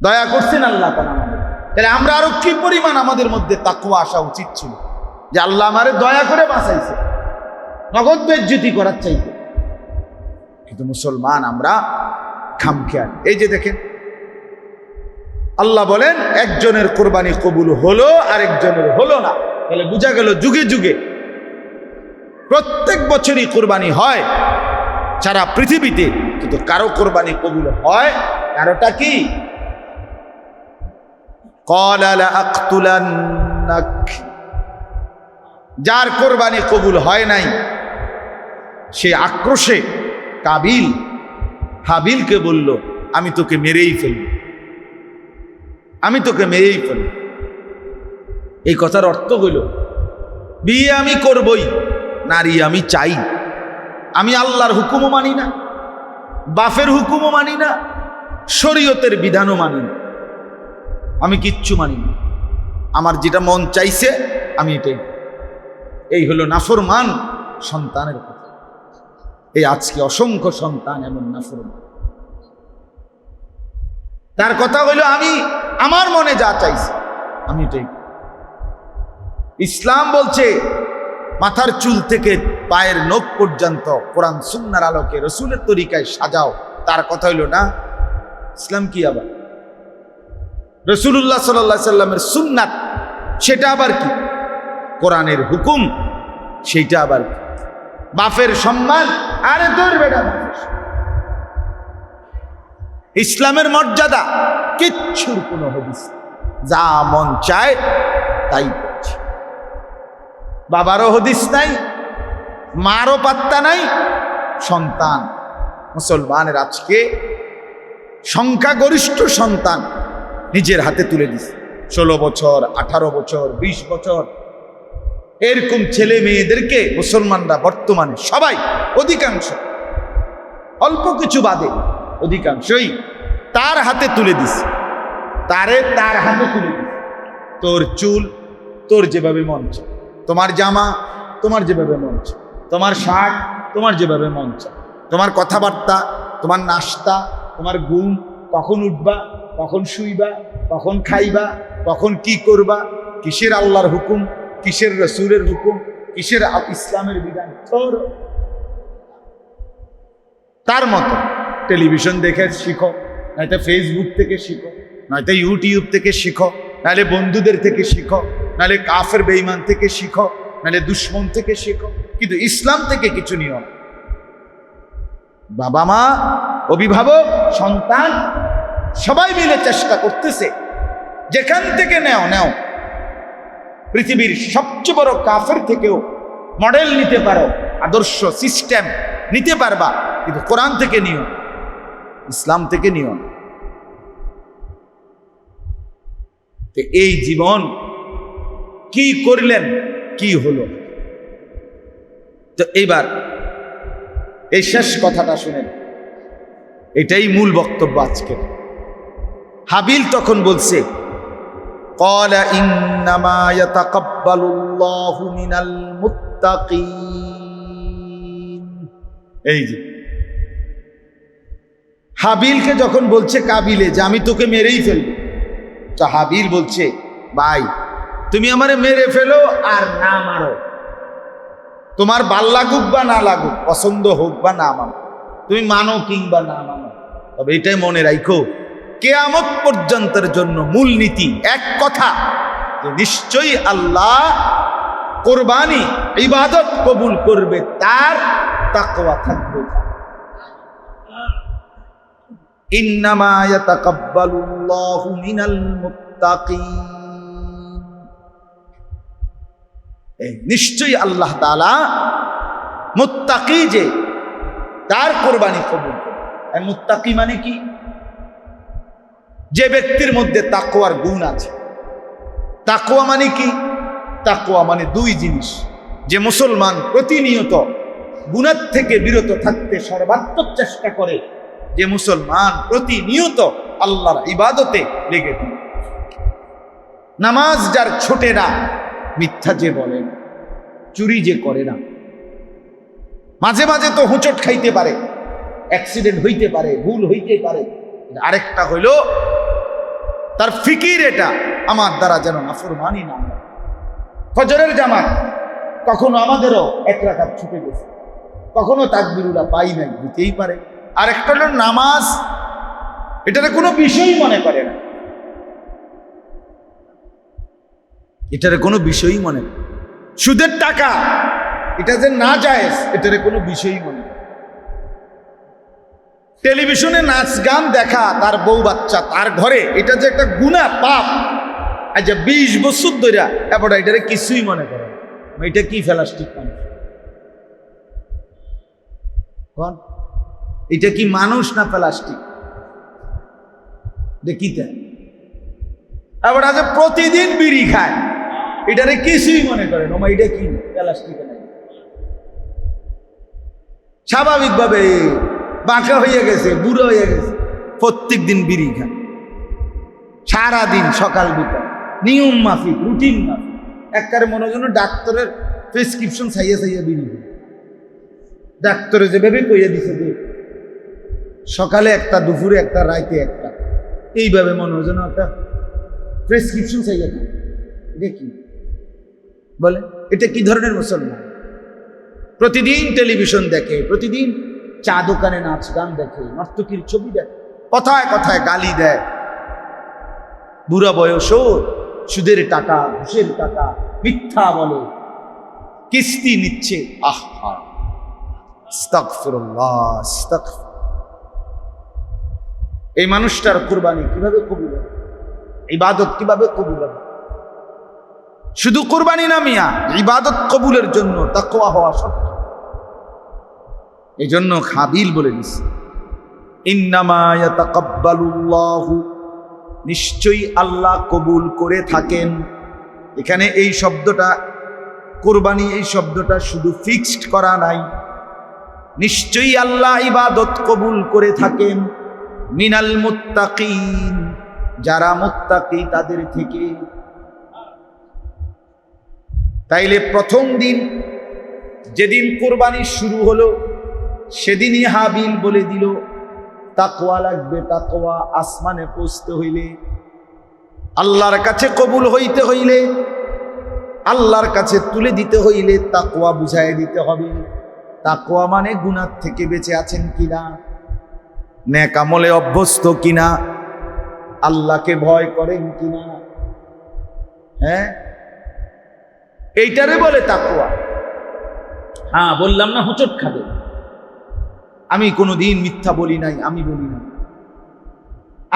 দয়া করছেন আল্লাহ তাআলা আমাদের। তাহলে আমরা আরো কি পরিমাণ আমাদের মধ্যে তাকওয়া আসা উচিত ছিল, যে আল্লাহ আমারে দয়া করে বাঁচাইছে, নগদ বেজ্জতি করার চাইতে। কিন্তু মুসলমান আমরা খামখেয়াল। এই যে দেখেন আল্লাহ বলেন একজনের কোরবানি কবুল হলো, আরেকজনের হলো না। তাহলে বোঝা গেল যুগে যুগে প্রত্যেক বছরই কোরবানি হয় সারা পৃথিবীতে, কিন্তু কারো কোরবানি কবুল হয়, কারোটা কি ক্বালা লা আকতুলান্নাক, যার কোরবানি কবুল হয় নাই, সে আক্রোশে কাবিল হাবিলকে বলল, আমি তোকে মেরেই ফেলব, আমি তোকে মেরেই ফেলব। এই কথার অর্থ হইল, বিয়ে আমি করবই, নারী আমি চাই। আমি আল্লাহর হুকুমও মানি না, বাপের হুকুমও মানি না, শরীয়তের বিধানও মানি না, আমি কিচ্ছু মানি না। আমার যেটা মন চাইছে আমি এটাই। এই হলো নাফরমান সন্তানের কথা। এই আজকে অসংখ্য সন্তান এমন নাফরমান। তার কথা হইল, আমি আমার মনে যা চাইছে আমি এটাই। ইসলাম বলছে মাথার চুল থেকে পায়ের নখ পর্যন্ত কোরআন সুন্নাহর আলোকে রসুলের তরিকায় সাজাও। তার কথা হইল না, ইসলাম কি আবার? রাসূলুল্লাহ সাল্লাল্লাহু আলাইহি সাল্লামের সুন্নাত সেটা আবার কি? কোরআনের হুকুম সেইটা আবার কি? বাপের সম্মান, আরে তোর বেটা ইসলামের মর্যাদা কিচ্ছুর কোনো হদিস, যা মন চায় তাই করছে। বাবারও হদিস নাই, মারও পাত্তা নাই। সন্তান মুসলমানের আজকে সংখ্যাগরিষ্ঠ সন্তান নিজের হাতে তুলে দিছে। 16 বছর, 18 বছর, 20 বছর এরকম ছেলে মেয়েদেরকে মুসলমানরা বর্তমানে সবাই, অধিকাংশ, অল্প কিছু বাদে অধিকাংশই তার হাতে তুলে দিছে। তার হাতে তুলে দিছে। তোর চুল তোর যেভাবে মন চায়, তোমার জামা তোমার যেভাবে মন চায়, তোমার শার্ট তোমার যেভাবে মন চায়, তোমার কথাবার্তা, তোমার নাস্তা, তোমার ঘুম, কখন উঠবা, কখন শুইবা, কখন খাইবা, কখন কি করবা, কিসের আল্লাহর হুকুম, কিসের রসুলের হুকুম, কিসের ইসলামের বিধান, তোর তার মতো। টেলিভিশন দেখে শিখো, নয়তো ফেসবুক থেকে শিখো, নয়তো ইউটিউব থেকে শিখো, নাহলে বন্ধুদের থেকে শিখো, নাহলে কাফের বেঈমান থেকে শিখো, নাহলে দুশ্মন থেকে শিখো, কিন্তু ইসলাম থেকে কিছু নিও না। বাবা মা, অভিভাবক, সন্তান সবাই মিলে চেষ্টা করতেছে, যেখান থেকে নেও। পৃথিবীর সবচেয়ে বড় কাফের থেকেও মডেল নিতে পারো, আদর্শ সিস্টেম নিতে পারবা, কিন্তু কোরআন থেকে নিও, ইসলাম থেকে নিও। তো এই জীবন কি করলেন, কি হলো? তো এইবার এই শেষ কথাটা শুনেন, এটাই মূল বক্তব্য আজকে। হাবিল তখন বলছে, ক্বালা ইন্নামা ইয়াতাকাব্বালুল্লাহু মিনাল মুত্তাকিন। এই যে হাবিলকে যখন বলছে কাবিলে যে আমি তোকে মেরেই ফেলবো, তো হাবিল বলছে, ভাই তুমি আমারে মেরে ফেলো আর না মারো, তোমার ভাল লাগুক বা না লাগুক, পছন্দ হোক বা না মানো, তুমি মানো কিংবা না মানো, তবে এটাই মনে রাখো, কিয়ামত পর্যন্তের জন্য মূলনীতি এক কথা, যে নিশ্চয়ই আল্লাহ কোরবানি ইবাদত কবুল করবে, তার তাকওয়া থাকবে। ইন্নামা ইয়াতাকাব্বালুল্লাহু মিনাল মুত্তাকিন। নিশ্চয়ই আল্লাহ তাআলা মুত্তাকি, যে তার কোরবানি কবুল করবে। মুত্তাকি মানে কি? যে ব্যক্তির মধ্যে তাকওয়ার গুণ আছে। তাকওয়া মানে কি? তাকওয়া মানে দুই জিনিস, যে মুসলমান প্রতিনিয়ত গুনাহ থেকে বিরত থাকতে সর্বাত্মক চেষ্টা করে, যে মুসলমান প্রতিনিয়ত আল্লাহর ইবাদতে লেগে থাকে। নামাজ যার ছোটে না, মিথ্যা যে বলে না, চুরি যে করে না, মাঝে মাঝে তো হোঁচট খাইতে পারে, অ্যাক্সিডেন্ট হইতে পারে, ভুল হইতে পারে, আরেকটা হইল তার ফিকির এটা আমার দ্বারা যেন নাফরমানি না হয়। ফজরের জামাত কখনো আমাদেরও 1 রাকাত ছুটে গেছে, কখনো তাকবীরুল্লাহ পাই নাই, দিতেই পারে। আরেকটা হলো নামাজ, এটারে কোনো বিষয়ই মনে করে না, এটারে কোনো বিষয়ই মনে করে। সুদের টাকা এটা যে না জায়েজ, এটারে কোনো বিষয়ই মনে করে। টেলিভিশনে নাচ গান দেখা, তার বউ বাচ্চা তার ঘরে, এটা যে একটা গুনাহ পাপ, আচ্ছা 20 বছর ধরে এবার এটারে কিছুই মনে করে, এটা কি প্লাস্টিক মানুষ? কোন এটা কি মানুষ না প্লাস্টিক? দেখিতে আবার আজ প্রতিদিন বিড়ি খায়, এটারে কিছুই মনে করেন ওমা এটা কি প্লাস্টিক নাই। স্বাভাবিকভাবে বাঁকা হয়ে গেছে, বুড়ো হয়ে গেছে, প্রত্যেক দিন বিড়ি খায়, সারাদিন সকাল বিকাল নিয়ম মাফিক, রুটিন মাফিক। একবারে মনে হয় ডাক্তারের প্রেসক্রিপশন চাইয়া চাইয়া বিড়ি, ডাক্তারে যেভাবে কইয়া দিছে যে সকালে একটা, দুপুরে একটা, রাইতে একটা, এইভাবে মনে হয় যেন একটা প্রেসক্রিপশন চাইয়া না। এটা কি বলে? এটা কি ধরনের মুসলমান? প্রতিদিন টেলিভিশন দেখে, প্রতিদিন চা দোকানে নাচ গান দেখে, নর্তকীর ছবি দেখে, কথায় কথায় গালি দেয়, বুড়া বয়সও সুদের টাকা, ঘুষের টাকা, মিথ্যা বলে, কিস্তি নিচ্ছে। আহা, আস্তাগফিরুল্লাহ, আস্তাগফির। এই মানুষটার কুরবানি কিভাবে কবুল হবে? ইবাদত কিভাবে কবুল হবে? শুধু কুরবানি না মিয়া, ইবাদত কবুলের জন্য তাকওয়া হওয়া শর্ত। এই জন্য হাবিল বলে দিচ্ছে ইন্নামা ইয়াতাকাব্বালুল্লাহু, নিশ্চয়ই আল্লাহ কবুল করে থাকেন। এখানে এই শব্দটা কুরবানি, এই শব্দটা শুধু ফিক্সড করা নাই, নিশ্চয়ই আল্লাহ ইবাদত কবুল করে থাকেন মিনাল মুত্তাকিন, যারা মুত্তাকি তাদের থেকে। তাইলে প্রথম দিন যেদিন কুরবানি শুরু হলো সেদিনই হাবিল বলে দিল তাকওয়া লাগবে, তাকওয়া। আসমানে পৌঁছতে হইলে, আল্লাহর কাছে কবুল হইতে হইলে, আল্লাহর কাছে তুলে দিতে হইলে তাকওয়া বুঝাই দিতে হবে। তাকওয়া মানে গুনাহ থেকে বেঁচে আছেন কিনা, নেক আমলে অভ্যস্ত কিনা, আল্লাহকে ভয় করেন কিনা। হ্যাঁ, এইটারে বলে তাকওয়া। হ্যাঁ, বললাম না হোঁচট খাবে। আমি কোনোদিন মিথ্যা বলি নাই, আমি বলি না।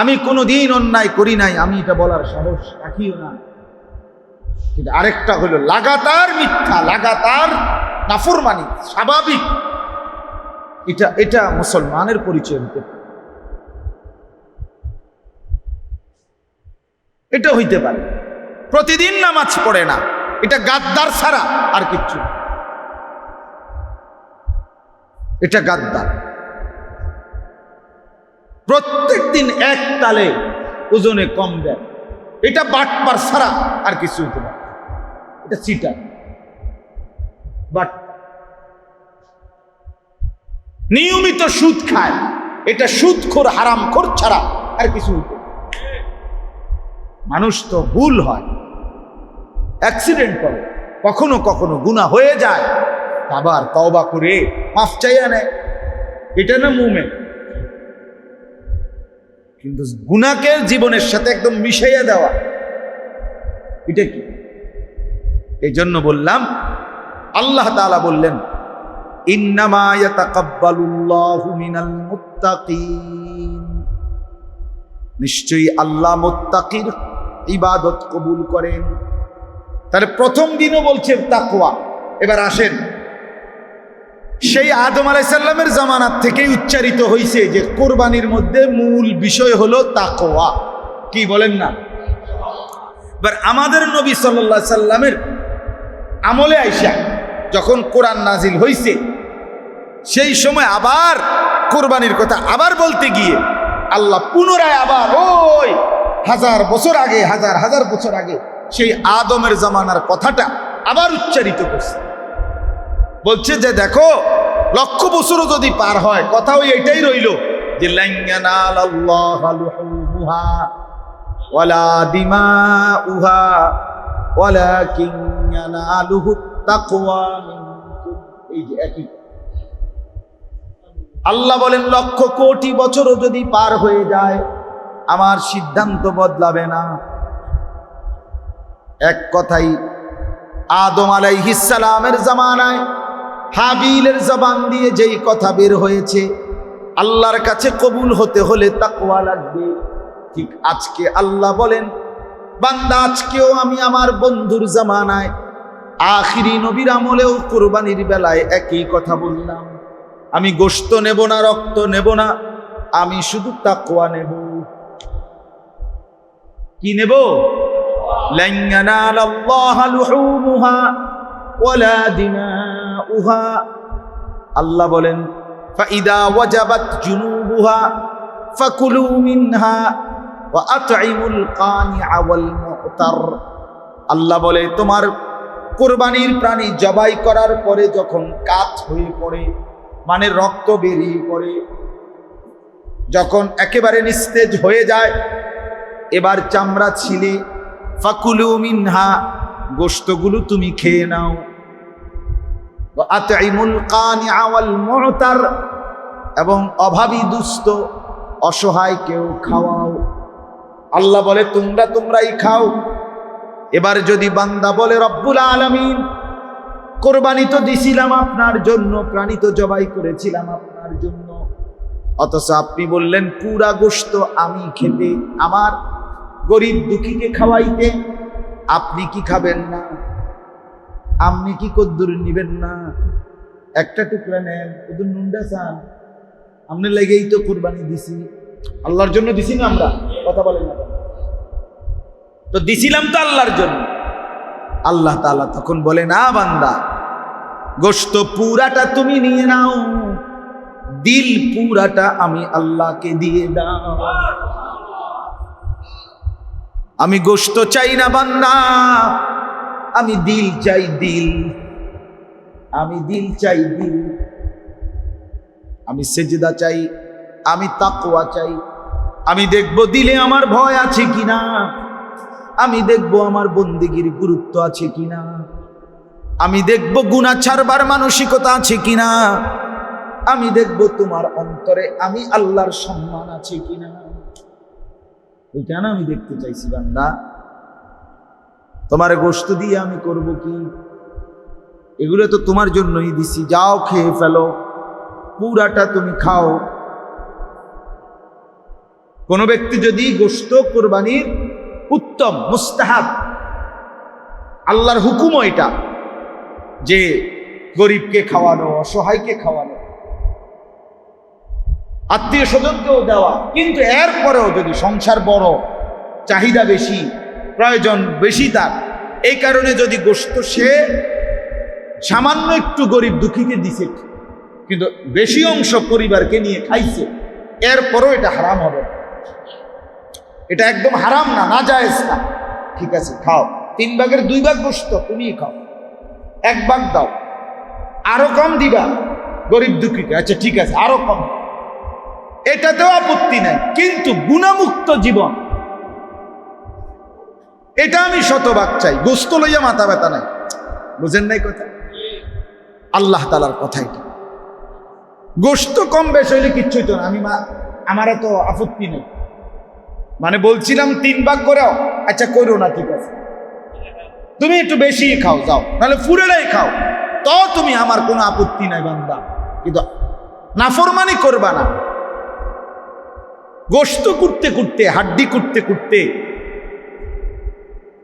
আমি কোনোদিন অন্যায় করি নাই, আমি এটা বলার সাহস রাখিও না। কিন্তু আরেকটা হলো লাগাতার মিথ্যা, লাগাতার নাফরমানি, স্বাভাবিক। এটা মুসলমানের পরিচয় হতে পারে, এটা হইতে পারে। প্রতিদিন নামাজ পড়ে না, এটা গাদ্দার ছাড়া আর কিচ্ছু, এটা গাদ্দার। প্রত্যেক দিন এক তালে ওজনে কম দেয়, এটা বাটপার ছাড়া আর কিছু হইতে পারে। এটা চিটার, বাট নিয়মিত সুদ খায়, এটা সুদখোর, হারামখোর ছাড়া আর কিছু হইতে পারে। মানুষ তো ভুল হয়, অ্যাক্সিডেন্ট করে, কখনো কখনো গুনাহ হয়ে যায়, আবার তওবা করে মাফ চাইয়া নেয়, এটা না মুমিন। কিন্তু গুনাহকে জীবনের সাথে একদম মিশাইয়া দেওয়া, এটা কি? এই জন্য বললাম, আল্লাহ তাআলা বললেন ইন্নামা ইয়াতাকাব্বালুল্লাহু মিনাল মুত্তাকিন, নিশ্চয়ই আল্লাহ মুত্তাকির ইবাদত কবুল করেন। তাহলে প্রথম দিনও বলছে তাকওয়া। এবার আসেন, সেই আদম আলাইহিস সালামের জামানাত থেকেই উচ্চারিত হয়েছে যে কোরবানির মধ্যে মূল বিষয় হলো তাকওয়া। কি বলেন না? এবার আমাদের নবী সাল্লাল্লাহু আলাইহি সাল্লামের আমলে আইসা যখন কোরআন নাজিল হয়েছে, সেই সময় আবার কোরবানির কথা আবার বলতে গিয়ে আল্লাহ পুনরায় আবার ওই হাজার বছর আগে, হাজার হাজার বছর আগে সেই আদমের জামানার কথাটা আবার উচ্চারিত করছে। বলছে যে দেখো, লক্ষ বছরও যদি পার হয়, কথা ওই এটাই রইল যে লান ইয়ানালাল্লাহা লুহুমুহা ওয়ালা দিমাউহা ওয়ালাকিন ইয়ানালুহুত তাকওয়া মিনকুম। এই যে একই আল্লাহ বলেন, লক্ষ কোটি বছরও যদি পার হয়ে যায় আমার সিদ্ধান্ত বদলাবে না। এক কথাই আদম আলাইহিস সালামের জামানায় হাবিলের জবান দিয়ে যেই কথা বের হয়েছে, আল্লাহর কাছে কবুল হতে হলে তাকওয়া লাগবে। ঠিক আজকে আল্লাহ বলেন, বান্দা আজকেও আমি আমার বন্ধুর জামানায় আখিরি নবীর আমলেও কুরবানির বেলায় একই কথা বললাম, আমি গোশত নেব না, রক্ত নেব না, আমি শুধু তাকওয়া নেব। কি নেব? লান ইয়ানালাল্লাহা লুহুমুহা ওয়ালা দিমাউহা। আল্লাহ বলেন ফাইদা ওয়াজাবাত জুনুবুহা ফাকুলু মিনহা ওয়া আতঈমুল কানিআ ওয়াল মু'তার। আল্লাহ বলে তোমার কুরবানির প্রাণী জবাই করার পরে যখন কাত হয়ে পড়ে, মানে রক্ত বেরিয়ে পড়ে, যখন একেবারে নিস্তেজ হয়ে যায়, এবার চামড়া ছিলে ফাকুলু মিনহা, গোশতগুলো তুমি খেয়ে নাও। ওয়া আতঈমুল কানিআ ওয়াল মু'তার, এবং অভাবী দুস্থ অসহায় কেউ খাওয়াও। আল্লাহ বলে তোমরাই খাও। এবার যদি বান্দা বলে রব্বুল আলামিন কোরবানি তো দিছিলাম আপনার জন্য, প্রাণী তো জবাই করেছিলাম আপনার জন্য, অথচ আপনি বললেন পুরা গোশত আমি খেতে, আমার গরিব দুঃখীকে খাওয়াইতে, আপনি কি খাবেন না? আপনি কি কদ্দুর নিবেন না? একটা টুকরা নেন, ওদের নুনডা চান, আপনি লেগেই তো কুরবানি দিছি, আল্লাহর জন্য দিছি না? আমরা কথা বলেন না তো, দিছিলাম তো আল্লাহর জন্য। আল্লাহ তাআলা তখন বলে না বান্দা, গোশত পুরাটা তুমি নিয়ে নাও, দিল পুরাটা আমি আল্লাহকে দিয়ে দাও। আমি গোশত চাই না বান্দা, আমি দিল চাই, দিল, আমি দিল চাই, দিল, আমি সেজদা চাই, আমি তাকওয়া চাই। আমি দেখব দিলে আমার ভয় আছে কিনা, আমি দেখব আমার বন্দেগীর গুরুত্ব আছে কিনা, আমি দেখব গুনাহ ছাড়বার মানসিকতা আছে কিনা, আমি দেখব তোমার অন্তরে আমি আল্লাহর সম্মান আছে কিনা। এটা না আমি দেখতে চাইছি বান্দা। তোমার গোশত দিয়ে আমি করব কি? এগুলো তো তোমার জন্যই দিছি, যাও খেয়ে ফেলো, পুরাটা তুমি খাও। কোন ব্যক্তি যদি গোশত কুরবানির উত্তম মুস্তাহাব, আল্লাহর হুকুমও এটা যে গরিবকে খাওয়ানো, অসহায়কে খাওয়ানো, আত্মীয় স্বজনকেও দেওয়া, কিন্তু এরপরেও যদি সংসার বড়, চাহিদা বেশি, প্রয়োজন বেশি তার, এই কারণে যদি গোশত সে সামান্য একটু গরিব দুঃখীকে দিছে, কিন্তু বেশি অংশ পরিবারকে নিয়ে খাইছে, এরপরও এটা হারাম হবে। এটা একদম হারাম না, নাজায়েজ না। ঠিক আছে, খাও, 3 ভাগের 2 ভাগ গোশত তুমিই খাও, 1 ভাগ দাও, আরো কম দিবা গরিব দুঃখীকে, আচ্ছা ঠিক আছে আরো কম, এটাতেও আপত্তি নাই, কিন্তু গুণামুক্ত জীবন এটা আমি শতভাগ চাই। গোশত লইয়া মাথা ব্যথা নাই, বুঝেন নাই কথা? আল্লাহ তাআলার কথা এটা। গোশত কম বেশ হইলে কিচ্ছু হইতো না, আমার এত আপত্তি নেই, মানে বলছিলাম 3 ভাগ করেও, আচ্ছা করো না, ঠিক আছে তুমি একটু বেশি খাও, যাও, নাহলে পুরোটাই খাও, তো তুমি, আমার কোনো আপত্তি নাই বান্দা, কিন্তু নাফরমানি করবা না। গোশত করতে করতে, হাড্ডি করতে করতে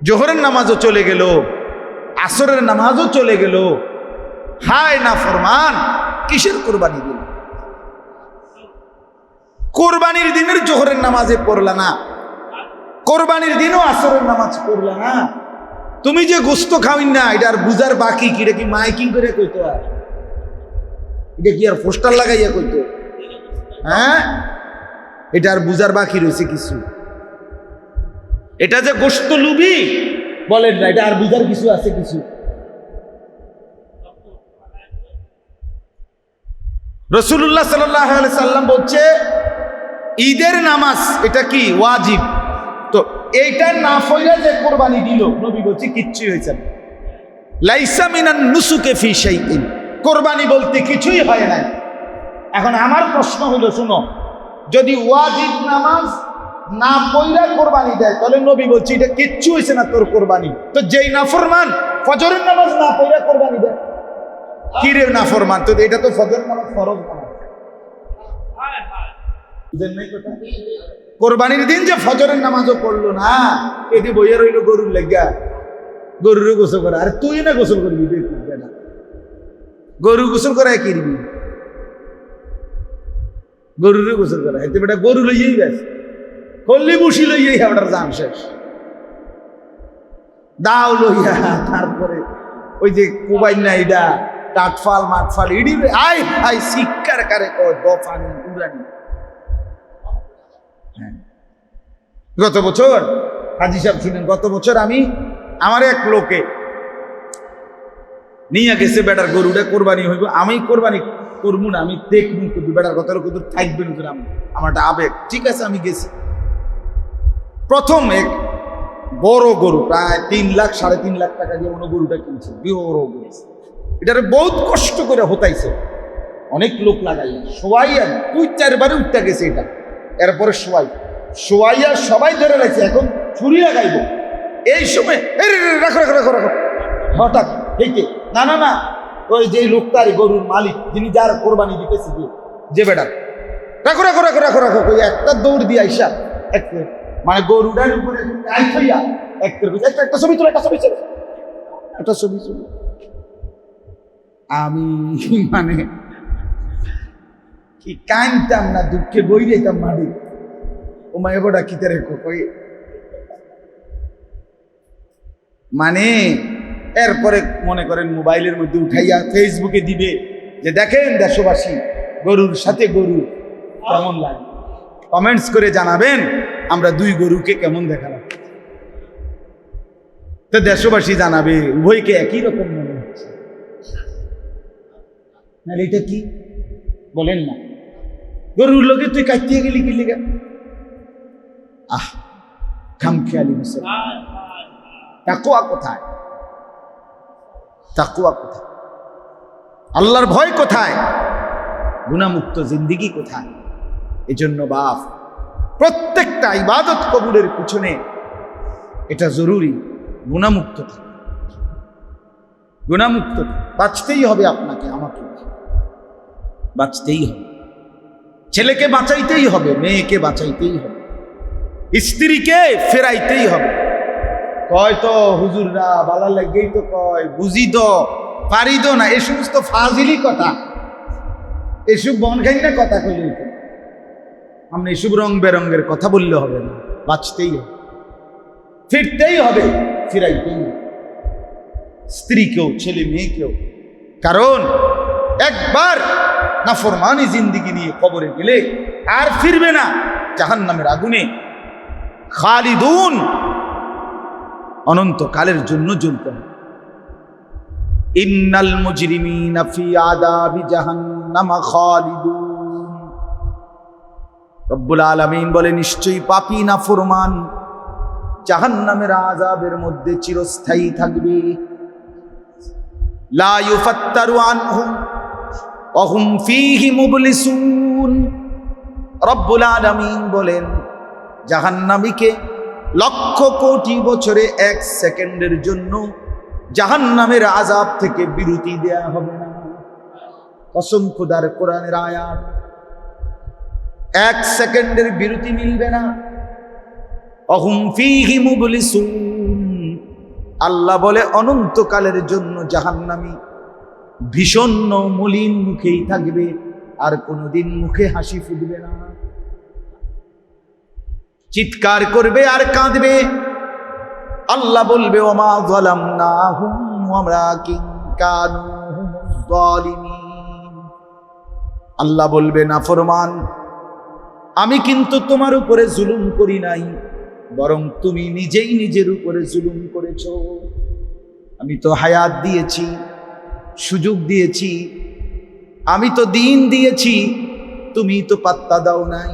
জোহরের নামাজও চলে গেল, আসরের নামাজও চলে গেল, হায় নাফরমান, কিসের কোরবানি দিল? কোরবানির দিনের জোহরের নামাজে পড়লা না, কোরবানির দিনও আসরের নামাজ পড়লা না, তুমি যে গোশত খাওয়াই না, এটা আর বুঝার বাকি কি? এটা কি মাইকিং করে কইতো? আর এটা কি আর পোস্টার লাগাইয়া কইতো? হ্যাঁ, এটা আর বুঝার বাকি রয়েছে কিছু? এটা যে গোশত লুবি বলেন না, এটা আর বুঝার কিছু আছে? কিছু রাসূলুল্লাহ সাল্লাল্লাহু আলাইহি সাল্লাম বলছে ঈদের নামাজ এটা কি ওয়াজিব, তো এইটা না পড়লে যে কুরবানি দিল, নবী বলছে কিচ্ছুই হয়েছে না। লাইসা মিনান নুসুকে ফি শাইইন, কুরবানি বলতে কিছুই হয় না। এখন আমার প্রশ্ন হলো, শুনো, যদি ওয়াজিব নামাজ না পড়লে কুরবানি দেয়, তাহলে নবী বলছে এটা কিচ্ছু হয়েছে না তোর কুরবানি। তো যেই নাফরমান ফজরের নামাজ না পড়লে কুরবানি দেয়, কি রে নাফরমান? তো এটা তো ফজর নামাজ ফরজ নামাজ, কোরবানির দিন যে ফজরের নামাজও পড়লো না, এটি বইয়া রইল গরুর লেগা, গরুরে গোসল করে, আরে তুই না গোসল করবি বেটা, গরু গোসল করায় কিনবি, গরুরে গোসল করা এতে বেটা গরু লইয়েই গেছে, কল্লি বুসি লইয়েই ওটার জান শেষ, দাও লইয়া তারপরে ওই যে কুবাই না এটা টাটফাল মাটফাল ইডি আই আই শিক্ষার কারে কয় দফানি উড়ানি। গত বছর হাজি সাহেব শুনেন, গত বছর আমার এক লোকে নিয়ে গেছে বেটার গরুটা কোরবানি হইব, আমি কোরবানি করবো না, আমি দেখবো কিন্তু বেটার কত লোক থাকবে না, আমার একটা আবেগ, ঠিক আছে আমি গেছি। প্রথম এক বড় গরু প্রায় 3 লাখ 3.5 লাখ টাকা দিয়ে মনে গরুটা কিনছে, বড় গরু, এটারে বহুত কষ্ট করে হতাইছে, অনেক লোক লাগাই শোয়াইয়া 2-4 বারে উঠতে গেছে এটা, এরপরে শোয়াইয়া সবাই ধরে লাগছে, এখন ছুরি লাগাইব। এই সময় রাখো রাখো রাখো রাখো, হঠাৎ হেঁটে না না না ওই যে লোকটারই গরুর মালিক যিনি যার কোরবানি দিতেছে যে বেটা রাখো রাখো রাখো রাখো রাখো, ওই একটা দৌড় দিয়ে আইসা মানে গরুটার উপরে একটা ছবি তোলা, একটা ছবি তোলা। আমি মানে কি কানতাম না, দুঃখে বই যেতাম মারি, ও মা এবারটা কিতে রেখো মানে। এরপরে মনে করেন মোবাইলের মধ্যে উঠাইয়া ফেসবুকে দিবে যে দেখেন দেশবাসী গরুর সাথে গরু কেমন লাগে, কমেন্টস করে জানাবেন আমরা 2 গরুকে কেমন দেখালাম। তো দেশবাসী জানাবে উভয়কে একই রকম মনে হচ্ছে, নাহলে এটা কি বলেন না, গরুর লোকে তুই কাটিয়ে গেলি কি লিগা? আহ খামখেয়ালি মুসলমান, তাকওয়া কোথায়? তাকওয়া কোথায়? আল্লাহর ভয় কোথায়? গুনাহমুক্ত জিন্দেগি কোথায়? এজন্য বাপ প্রত্যেকটা ইবাদত কবুলের পিছনে এটা জরুরি, গুনাহমুক্ত থাকা, গুনাহমুক্ত বাঁচতেই হবে, আপনাকে আমাকে বাঁচতেই হবে, ছেলেকে বাঁচাইতেই হবে, মেয়েকে বাঁচাইতেই হবে, স্ত্রীকে ফেরাইতেই হবে। কয় তো হুজুররা বালা লাগেই তো কয়, বুঝি তো পারি তো না, এই সমস্ত ফাজিলি কথা, এসব বনখাইনা কথা কইলে আমরা এসব রং বেরঙ্গের কথা বললে হবে না, বাঁচতেই হবে, ফিরতেই হবে, ফিরাইতেই হবে স্ত্রীকেও ছেলে মেয়েকেও। কারণ একবার নাফরমানি জিন্দেগি নিয়ে কবরে গেলে আর ফিরবে না, জাহান্নামের আগুনে খালিদুন, অনন্তকালের জন্য জ্বলতে হবে। ইন্নাল মুজরিমিনা ফি আযাবি জাহান্নাম খালিদুন, রব্বুল আলামিন বলে নিশ্চয়ই পাপী নাফরমান জাহান্নামের আযাবের মধ্যে চিরস্থায়ী থাকবে। লা ইউফাত্তারু আনহুম ওয়া হুম ফীহি মুবলিসুন, রব্বুল আলামিন বলেন জাহান্নামীকে লক্ষ কোটি বছরে 1 সেকেন্ডের জন্য জাহান্নামের আযাব থেকে বিরতি দেয়া হবে না। কসম খোদার, কোরআনের আয়াত, 1 সেকেন্ডের বিরতি মিলবে না। অহুম ফীহি মুবলিসুন, আল্লাহ বলে অনন্তকালের জন্য জাহান্নামী ভীষণ মলিন মুখেই থাকবে, আর কোনোদিন মুখে হাসি ফুটবে না, চিৎকার করবে আর কাঁদবে। আল্লাহ বলবে ওমা যালামনাহুম ওয়ালাকিন কানু হুমুজ যালিমিন, আল্লাহ বলবে নাফরমান আমি কিন্তু তোমার উপরে জুলুম করি নাই, বরং তুমি নিজেই নিজের উপরে জুলুম করেছ। আমি তো হায়াত দিয়েছি, সুযোগ দিয়েছি, আমি তো দিন দিয়েছি, তুমি তো পাত্তা দাও নাই।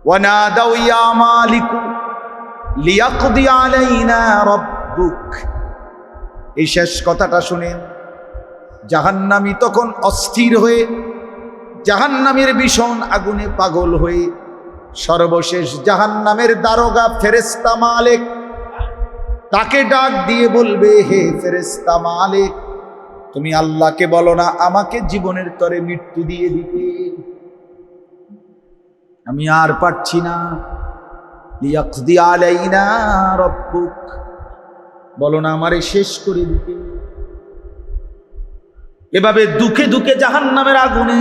ওয়ানাদাউ ইয়া মালিকু লিয়াকদি আলাইনা রাব্বুক, এই শেষ কথাটা শুনেন জাহান্নামী তখন অস্থির হয়ে, জাহান্নামের ভীষণ আগুনে পাগল হয়ে সর্বশেষ জাহান্নামের দারোগা ফেরেশতা মালিক তাকে ডাক দিয়ে বলবে, হে ফেরেশতা মালিক, তুমি আল্লাহকে বলো না আমাকে জীবনের তরে মৃত্যু দিয়ে দিতে, আমি আর পারছি না। লিয়াকদি আলাইনা রাব্বুক, বলো না আমারে শেষ করে দিতে। এভাবে দুঃখে দুঃখে জাহান্নামের আগুনে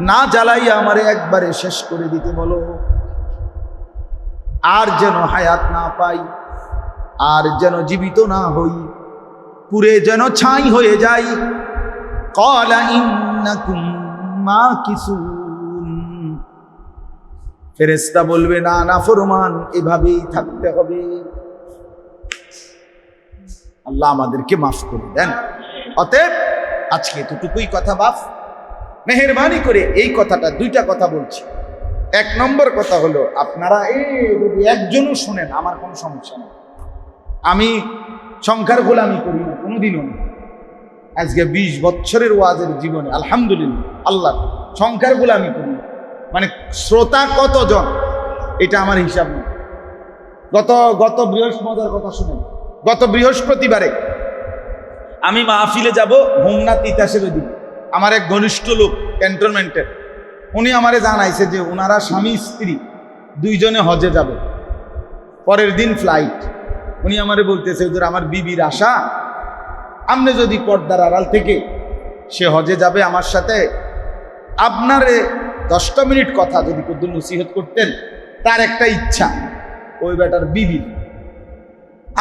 না জ্বালাইয়া আমারে একবারে শেষ করে দিতে বলো, আর যেন হায়াত না পাই, আর যেন জীবিত না হই, পুরে যেন ছাই হয়ে যাই। ক্বালা ইন্নাকুম মাকিসুন, ফেরেশতা বলবে না নাফরমান এভাবেই থাকতে হবে। আল্লাহ আমাদেরকে মাফ করে দেন। অতএব আজকে এতটুকুই কথা বাপ, মেহেরবানি করে এই কথাটা, দুইটা কথা বলছি। এক নম্বর কথা হলো, আপনারা যদি একজনও শোনেন আমার কোনো সমস্যা নেই, আমি সংখ্যার গোলামি করি না কোনোদিনও না। আজকে 20 বছরের ওয়াজের জীবনে আলহামদুলিল্লাহ আল্লাহ সংখ্যার গোলামি করি না। মানে শ্রোতা কতজন এটা আমার হিসাব নেই। গত বৃহস্পতিবার কথা শুনেন, গত বৃহস্পতিবারে আমি মাহফিলে যাব হোমনা তিতাসের দিন। আমার এক ঘনিষ্ঠ লোক ক্যান্টনমেন্টের, উনি আমারে জানাইছে যে ওনারা স্বামী স্ত্রী দুইজনে হজে যাবে, পরের দিন ফ্লাইট। উনি আমারে বলতেছে হুজুর আমার বিবির আশা, আপনি যদি পর্দার আড়াল থেকে সে হজে যাবে আমার সাথে, আপনারে 10টা মিনিট কথা যদি কদ্দুর নসিহত করতেন, তার একটা ইচ্ছা ওই বেটার বিবি।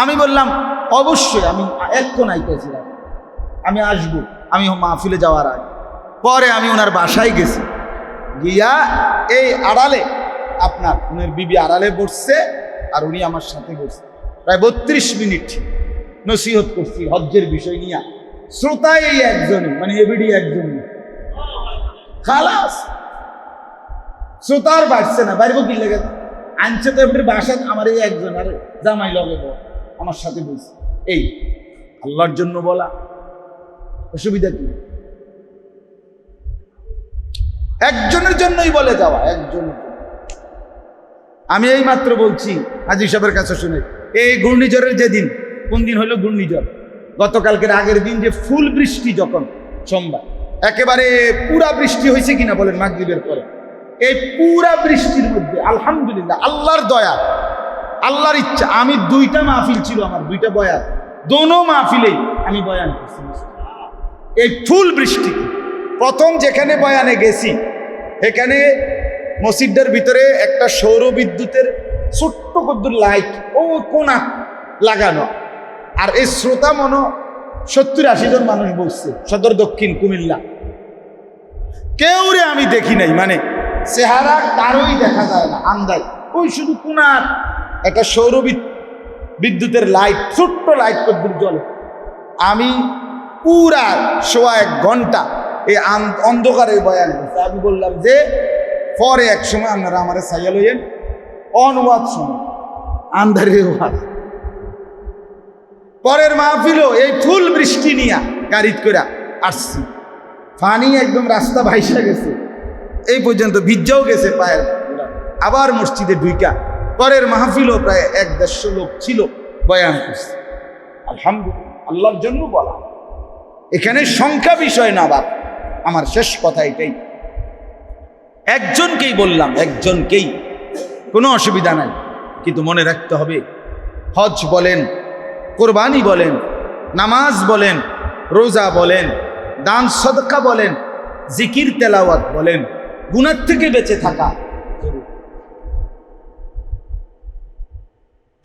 আমি বললাম অবশ্যই, আমি এক্ষণ আইতেছিলাম, আমি আসবো, আমি মাহফিলে যাওয়ার আগে। পরে আমি ওনার বাসায় গেছি, গিয়া এই আড়ালে আপনার উনার বিবি আড়ালে বসছে আর উনি আমার সাথে বসছে, প্রায় 32 মিনিট নসিহত করছি হজ্জের বিষয় নিয়ে। শ্রোতা এই একজনই, মানে এবিডি একজনই, খালাস শ্রোতার বাড়ছে না, বাড়বো কি লেগে আনছে তো এমনি বাসা আমার এই একজন, আরে জামাই লগে আমার সাথে বলছে। এই আল্লাহর জন্য বলা, অসুবিধা কি? একজনের জন্যই বলে যাওয়া, একজনের। আমি এই মাত্র বলছি হাজী সাহেবের কাছে শুনে, এই ঘূর্ণিঝড়ের যেদিন, কোন দিন হলো ঘূর্ণিঝড়, গতকালকের আগের দিন যে ফুল বৃষ্টি, যখন সোমবার একেবারে পুরা বৃষ্টি হয়েছে কিনা বলেন মাগরিবের পরে, এই পুরা বৃষ্টির মধ্যে আলহামদুলিল্লাহ আল্লাহর দয়া, আল্লাহর ইচ্ছা, আমি 2টা মাহফিল ছিল আমার, 2টা বয়ান, দোনো মাহফিলেই আমি বয়ান করছি। এই ফুল বৃষ্টি প্রথম যেখানে বয়ানে গেছি, এখানে মসজিদের ভিতরে একটা সৌর বিদ্যুতের ছোট্ট কদ্দুর লাইট ও কোনা লাগানো, আর এই শ্রোতা মনো 70-80 জন মানুষ বসছে, সদর দক্ষিণ কুমিল্লা। কেউ রে আমি দেখি নাই, মানে চেহারা কারোই দেখা যায় না, আন্দাজ ওই শুধু কোনার একটা সৌর বিদ্যুতের লাইট, ছোট্ট লাইট কদ্দুর জ্বলে। আমি পুরা 1.5 ঘন্টা এই অন্ধকারে বয়ান করছি। আমি বললাম যে পরে এক সময় আপনারা আমার সাইয়া লইয়েন, অনওয়াজ সময় আন্ধারে ওয়াজ। পরের মাহফিলও এই ফুল বৃষ্টি নিয়ে গাড়িত করে আসছি, পানি একদম রাস্তা ভাইসা গেছে, এই পর্যন্ত ভিজাও গেছে পায়ের। আবার মসজিদে ঢুইকা পরের মাহফিলও প্রায় 150 লোক ছিল, বয়ান করছে। আলহামদুলিল্লাহ আল্লাহর জন্য বলা, এখানে সংখ্যা বিষয় না বাপ। আমার শেষ কথা এটাই, একজনকেই বললাম, একজনকেই, কোনো অসুবিধা নাই, কিন্তু মনে রাখতে হবে হজ বলেন, কোরবানি বলেন, নামাজ বলেন, রোজা বলেন, দান সদকা বলেন, জিকির তেলাওয়াত বলেন, গুনাহ থেকে বেঁচে থাকা।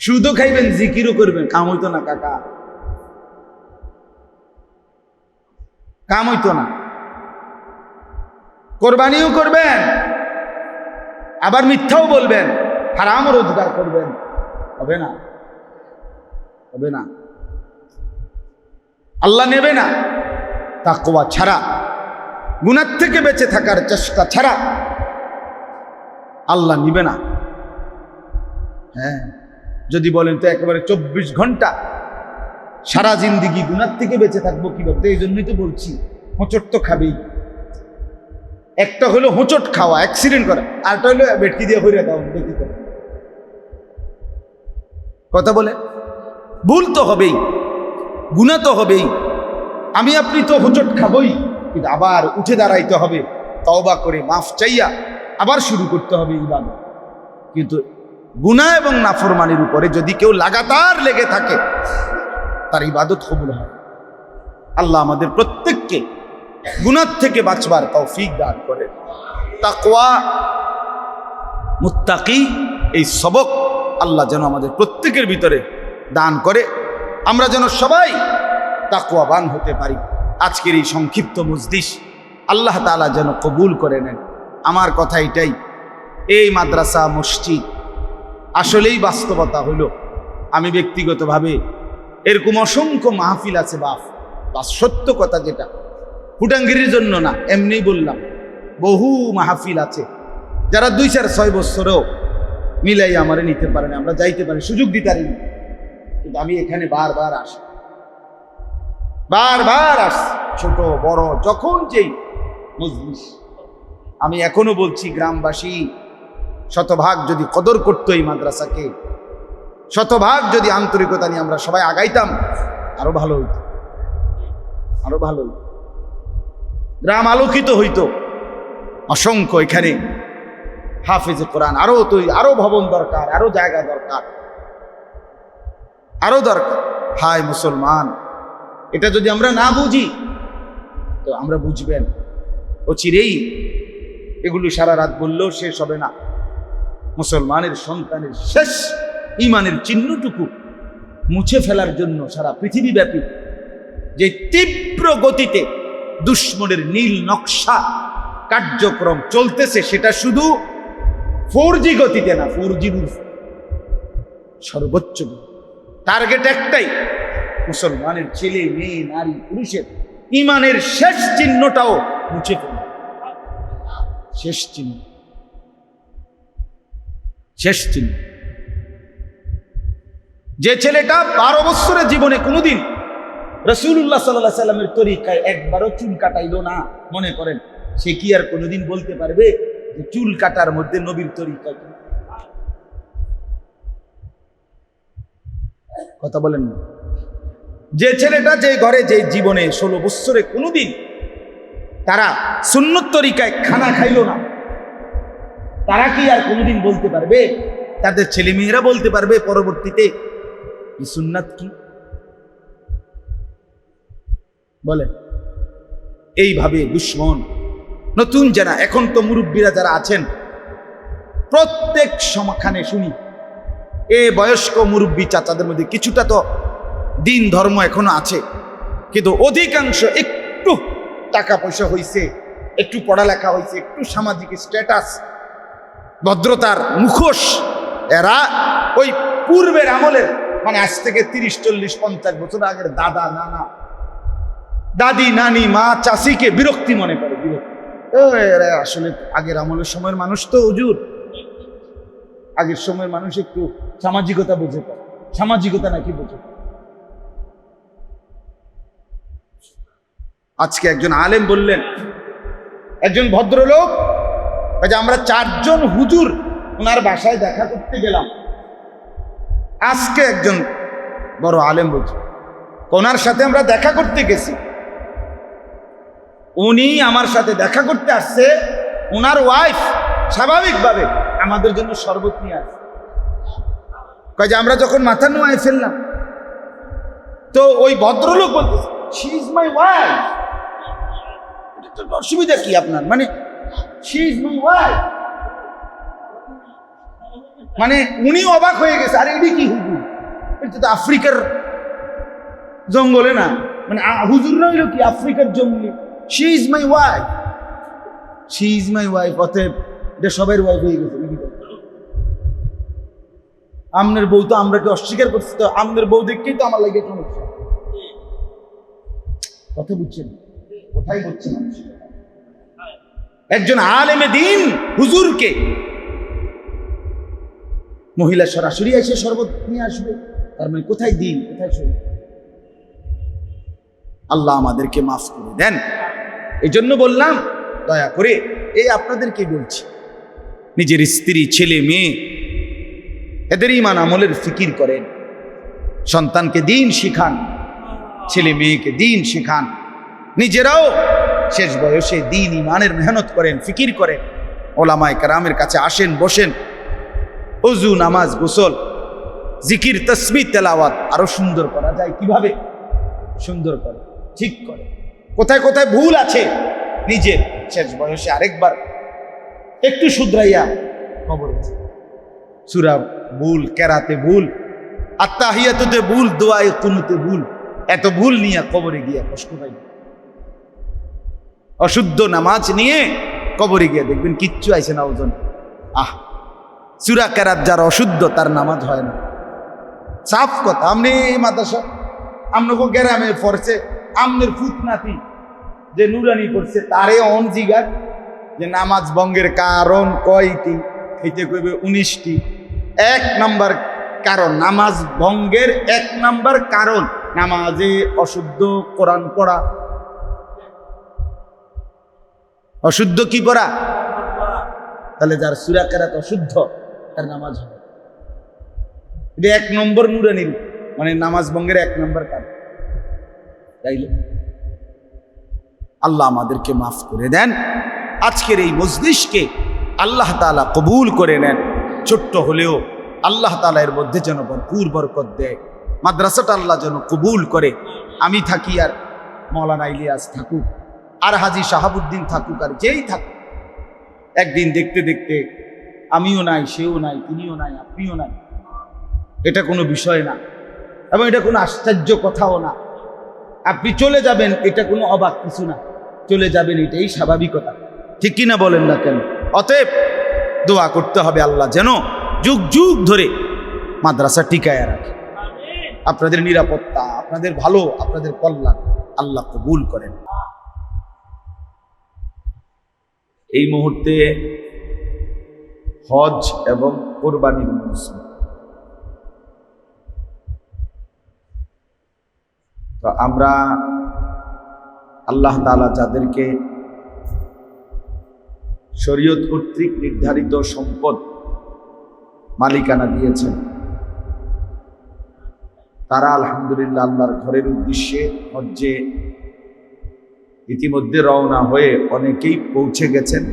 সুদও খাইবেন, জিকিরও করবেন, কাম হইতো না কাকা, কাম হইতো না। কোরবানিও করবেন, আবার মিথ্যাও বলবেন, হারামও রোজগার করবেন, হবে না, হবে না, আল্লাহ নেবে না। তাকওয়া ছাড়া, গুনাহ থেকে বেঁচে থাকার চেষ্টা ছাড়া আল্লাহ নিবে না। হ্যাঁ, যদি বলেন তো একেবারে 24 ঘন্টা সারা জিন্দিগি গুনাহ থেকে বেঁচে থাকবো কিভাবে? এই জন্যই তো বলছি, হোঁচট তো খাবেই। একটা হলো হোঁচট খাওয়া, অ্যাক্সিডেন্ট করা, আরটা হলো বেটকি দিয়ে হইয়া দাও, ব্যতীত কথা বলে। ভুল তো হবেই, গুনাহ তো হবেই, আমি আপনি তো হোঁচট খাবই, কিন্তু আবার উঠে দাঁড়াইতে হবে, তওবা করে মাফ চাইয়া আবার শুরু করতে হবে ইবাদত। কিন্তু গুনাহ এবং নাফরমানির উপরে যদি কেউ লাগাতার লেগে থাকে, তার ইবাদত কবুল হয়। আল্লাহ আমাদের প্রত্যেককে গুনাহ থেকে বাঁচবার তৌফিক দান করেন। তাকওয়া, মুত্তাকি, এই সবক আল্লাহ যেন আমাদের প্রত্যেকের ভিতরে দান করে, আমরা যেন সবাই তাকওয়াবান হতে পারি। আজকের এই সংক্ষিপ্ত মজলিস আল্লাহ তাআলা যেন কবুল করে নেন। আমার কথা এটাই, এই মাদ্রাসা মসজিদ আসলেই বাস্তবতা হলো, আমি ব্যক্তিগতভাবে এরকম অসংখ্য মাহফিল আছে বা সত্য কথা যেটা, ফুটাঙ্গিরির জন্য না, এমনি বললাম, বহু মাহফিল আছে যারা 2-4-6 বছরও মিলাই আমারে নিতে পারেন, আমরা যাইতে পারি, সুযোগ দিতে পারি, কিন্তু আমি এখানে বারবার আসি, ছোট বড় যখন যেই মজলিস। আমি এখনো বলছি, গ্রামবাসী শতভাগ যদি কদর করতো এই মাদ্রাসাকে, শতভাগ যদি আন্তরিকতা নিয়ে আমরা সবাই আগাইতাম, আরো ভালো হইত, আরো ভালো হইত, গ্রাম আলোকিত হইতো। অসংখ্য এখানে হাফেজে কোরআন আরো ভবন দরকার, আরো জায়গা দরকার, আরো দরকার। হায় মুসলমান, এটা যদি আমরা না বুঝি তো আমরা বুঝবেন অচিরেই এগুলো সারা রাত বললেও শেষ হবে না। মুসলমানের সন্তানের শেষ ঈমানের চিহ্নটুকু মুছে ফেলার জন্য সারা পৃথিবীব্যাপী যে তীব্র গতিতে দুশ্মনের নীল নকশা কার্যক্রম চলতেছে, সেটা শুধু 4G গতিতে না, 4G সর্বোচ্চ টার্গেট একটাই, মুসলমানের ছেলে মেয়ে নারী পুরুষের ঈমানের শেষ চিহ্নটাও মুছে ফেলা। শেষ চিহ্ন, শেষ চিহ্ন। যে ছেলেটা 12 বছরের জীবনে কোনোদিন রাসূলুল্লাহ সাল্লাল্লাহু আলাইহি সাল্লামের তরিকায় একবারও চুল কাটাইলো না, মনে করেন সে কি আর কোনোদিন বলতে পারবে যে চুল কাটার মধ্যে নবীর তরিকা? কথা বলেন না। যে ছেলেটা যে ঘরে যে জীবনে 16 বছরে কোনোদিন তারা সুন্নত তরিকায় খানা খাইলো না, তারা কি আর কোনোদিন বলতে পারবে, তাদের ছেলে মেয়েরা বলতে পারবে পরবর্তীতে এই সুন্নাত কি? বলে এইভাবে দুশ্মন নতুন যারা, এখন তো মুরব্বীরা যারা আছেন প্রত্যেক সমাখানে শুনি, এ বয়স্ক মুরব্বী চাচাদের মধ্যে কিছুটা তো দিন ধর্ম এখনো আছে, কিন্তু অধিকাংশ একটু টাকা পয়সা হয়েছে, একটু পড়ালেখা হয়েছে, একটু সামাজিক স্ট্যাটাস, ভদ্রতার মুখোশ, এরা ওই পূর্বের আমলের, মানে আজ থেকে 30-40-50 বছর আগের দাদা নানা, দাদি নানি, মা চাষিকে বিরক্তি মনে করে। বিরক্তি, আসলে আগের আমলের সময়ের মানুষ তো হুজুর, আগের সময়ের মানুষ একটু সামাজিকতা বুঝে পায়, সামাজিকতা নাকি বুঝে। আজকে একজন আলেম বললেন, একজন ভদ্রলোক, আমরা 4 জন হুজুর ওনার বাসায় দেখা করতে গেলাম। আজকে একজন বড় আলেম বলছে, ওনার সাথে আমরা দেখা করতে গেছি, উনি আমার সাথে দেখা করতে আসছে, ওনার ওয়াইফ স্বাভাবিকভাবে আমাদের জন্য শরবত নিয়ে আসছে। কয় যে আমরা যখন মাথা নোয়ায় ফেললাম, তো ওই ভদ্রলোক বলতেছে, শি ইজ মাই ওয়াইফ। অসুবিধা কি আপনার? মানে শি ইজ মাই ওয়াইফ, মানে উনি অবাক হয়ে গেছে, আরে এটি কি হুজুর? এটা তো আফ্রিকার জঙ্গলে না, মানে হুজুর না হইল কি আফ্রিকার জঙ্গলে? She is my wife, she is my wife, অতএব এটা সবার ওয়াইফ হয়ে গেছে নাকি? আমনের বউ তো আমরা কি অস্বীকার করছি? তো আমনের বউ দেখতেই তো আমার লাগে সমস্যা। কথা বুঝছেন? কোথায় বুঝছেন? একজন আলেমে দ্বীন হুজুরকে মহিলা সরাসরি এসে শরবত নিয়ে আসবে, তার মানে কোথায় দিন, কোথায় শরীর? আল্লাহ আমাদেরকে মাফ করে দেন। এই জন্য বললাম, দয়া করে এই আপনাদেরকে বলছি, নিজের স্ত্রী, ছেলে মেয়ে, এদের ঈমান আমলের ফিকির করেন, সন্তানকে দিন শিখান, ছেলে মেয়েকে দিন শিখান, নিজেরাও শেষ বয়সে দিন ঈমানের মেহনত করেন, ফিকির করেন, ওলামায়ে কেরামের কাছে আসেন, বসেন, ওযু নামাজ গোসল জিকির তসবিহ তেলাওয়াত আরো সুন্দর করা যায়। কিভাবে সুন্দর করে, ঠিক করে, কোথায় কোথায় ভুল আছে নিজের শেষ বয়সে আরেকবার একটু শুধরাইয়া কবরে সূরা ভুল, কেরাতে ভুল, আত্তাহিয়াতুতে ভুল, দোয়ায়ে কুনুতে ভুল, এত ভুল নিয়ে কবরে গিয়া কষ্ট পাই। অশুদ্ধ নামাজ নিয়ে কবরে গিয়ে দেখবেন কিচ্ছু আইছে না ওজন। সূরা কেরাত যার অশুদ্ধ তার নামাজ হয় না। সাফ কথা। আমনি মাদ্রাসা আমনকো গ্রামে পড়ছে, আমনের ফুতনাতি যে নুরানি পড়ছে তারে অন জিগার যে নামাজ ভঙ্গের কারণ কয়টি, খেতে কইবে 19টি। 1 নাম্বার কারণ নামাজ ভঙ্গের, 1 নাম্বার কারণ নামাজে অশুদ্ধ কোরআন পড়া। অশুদ্ধ কি পড়া? তাহলে যার সূরা কেরাত অশুদ্ধ তার নামাজ হবে। এটা 1 নম্বর নুরানির মানে নামাজ ভঙ্গের 1 নম্বর কারণ। তাইলে আল্লাহ আমাদেরকে মাফ করে দেন। আজকের এই মজলিসকে আল্লাহ তাআলা কবুল করে নেন। ছোট্ট হলেও আল্লাহ তাআলা এর মধ্যে যেন ভরপুর বরকত দেয়। মাদ্রাসাটা আল্লাহ যেন কবুল করে। আমি থাকি আর মাওলানা ইলিয়াস থাকুক আর হাজী শাহাবুদ্দিন থাকুক আর যেই থাকুক, একদিন দেখতে দেখতে আমিও নাই, সেও নাই, তিনিও নাই, আপনিও নাই। এটা কোনো বিষয় না এবং এটা কোনো আশ্চর্য কথাও না। আপনি চলে যাবেন এটা কোনো অবাক কিছু না। চলে যাবেন এটাই স্বাভাবিকতা, ঠিক কিনা বলেন না কেন? অতএব দোয়া করতে হবে আল্লাহ যেন যুগ যুগ ধরে মাদ্রাসা টিকায় রাখে। আপনাদের নিরাপত্তা, আপনাদের ভালো, আপনাদের কল্যাণ আল্লাহ কবুল করেন। এই মুহূর্তে হজ এবং কোরবানির মৌসুম। তো আমরা আল্লাহ তাআলা যাদেরকে শরীয়ত কর্তৃক নির্ধারিত সম্পদ মালিকানা দিয়েছেন তারা আলহামদুলিল্লাহ আল্লাহর ঘরের উদ্দেশ্যে হজ্জে ইতিমধ্যে রওনা হয়ে অনেকেই পৌঁছে গেছেন,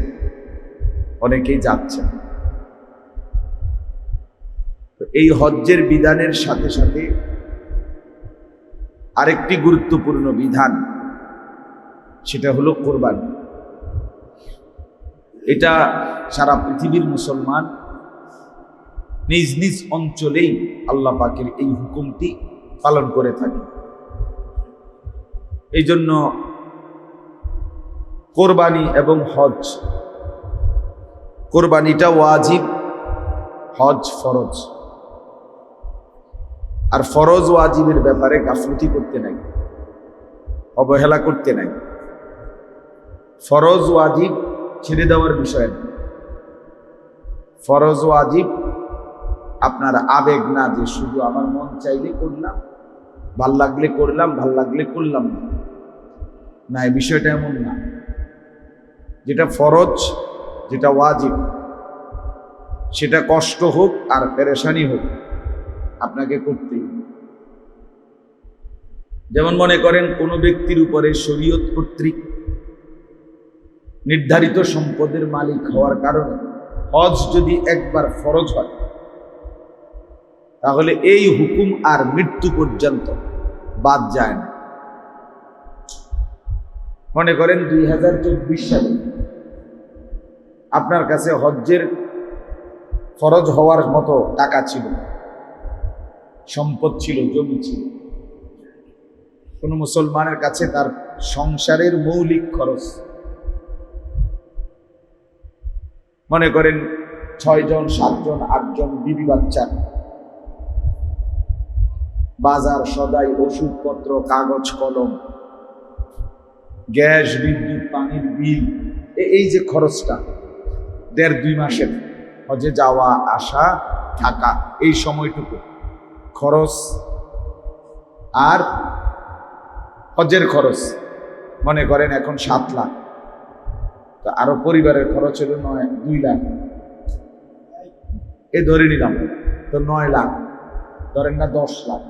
অনেকেই যাচ্ছেন। তো এই হজ্জের বিধানের সাথে সাথে আরেকটি গুরুত্বপূর্ণ বিধান, সেটা হলো কোরবানি। এটা সারা পৃথিবীর মুসলমান নিজ নিজ অঞ্চলেই আল্লাহ পাকের এই হুকুমটি পালন করে থাকে। এই জন্য কোরবানি এবং হজ, কোরবানিটা ওয়াজিব, হজ ফরজ। আর ফরজ ওয়াজিবের ব্যাপারে গাফলতি করতে নাই, অবহেলা করতে নাই। ফরজ ওয়াজিব ছেড়ে দেওয়ার বিষয় না। ফরজ ওয়াজিব আপনার আবেগ না, যে শুধু আমার মন চাইলে করলাম, ভাল লাগলে করলাম, ভাল লাগলে করলাম না, এই বিষয়টা এমন না। যেটা ফরজ, যেটা ওয়াজিব, সেটা কষ্ট হোক আর পেরেশানি হোক আপনাকে করতেই। যেমন মনে করেন কোনো ব্যক্তির উপরে শরীয়ত কর্তৃক নির্ধারিত সম্পদের মালিক হওয়ার কারণে হজ যদি একবার ফরজ হয়, তাহলে এই হুকুম আর মৃত্যু পর্যন্ত বাদ যায় না। মনে করেন 2024 সালে আপনার কাছে হজ্জের ফরজ হওয়ার মতো টাকা ছিল, সম্পদ ছিল, জমি ছিল। কোন মুসলমানের কাছে তার সংসারের মৌলিক খরচ, মনে করেন 6 জন, 7 জন, 8 জন বিবি বাচ্চা, বাজার সদাই, ওষুধপত্র, কাগজ কলম, গ্যাস, বিদ্যুৎ, পানির বিল, এই যে খরচটা 1.5-2 মাসের হজে যাওয়া আসা থাকা, এই সময়টুকু খরচ আর হজের খরচ মনে করেন এখন 7 লাখ, তো আরো পরিবারের খরচ হলো 2 লাখ, এ ধরে নিলাম, তো 9 লাখ, ধরেন না 10 লাখ।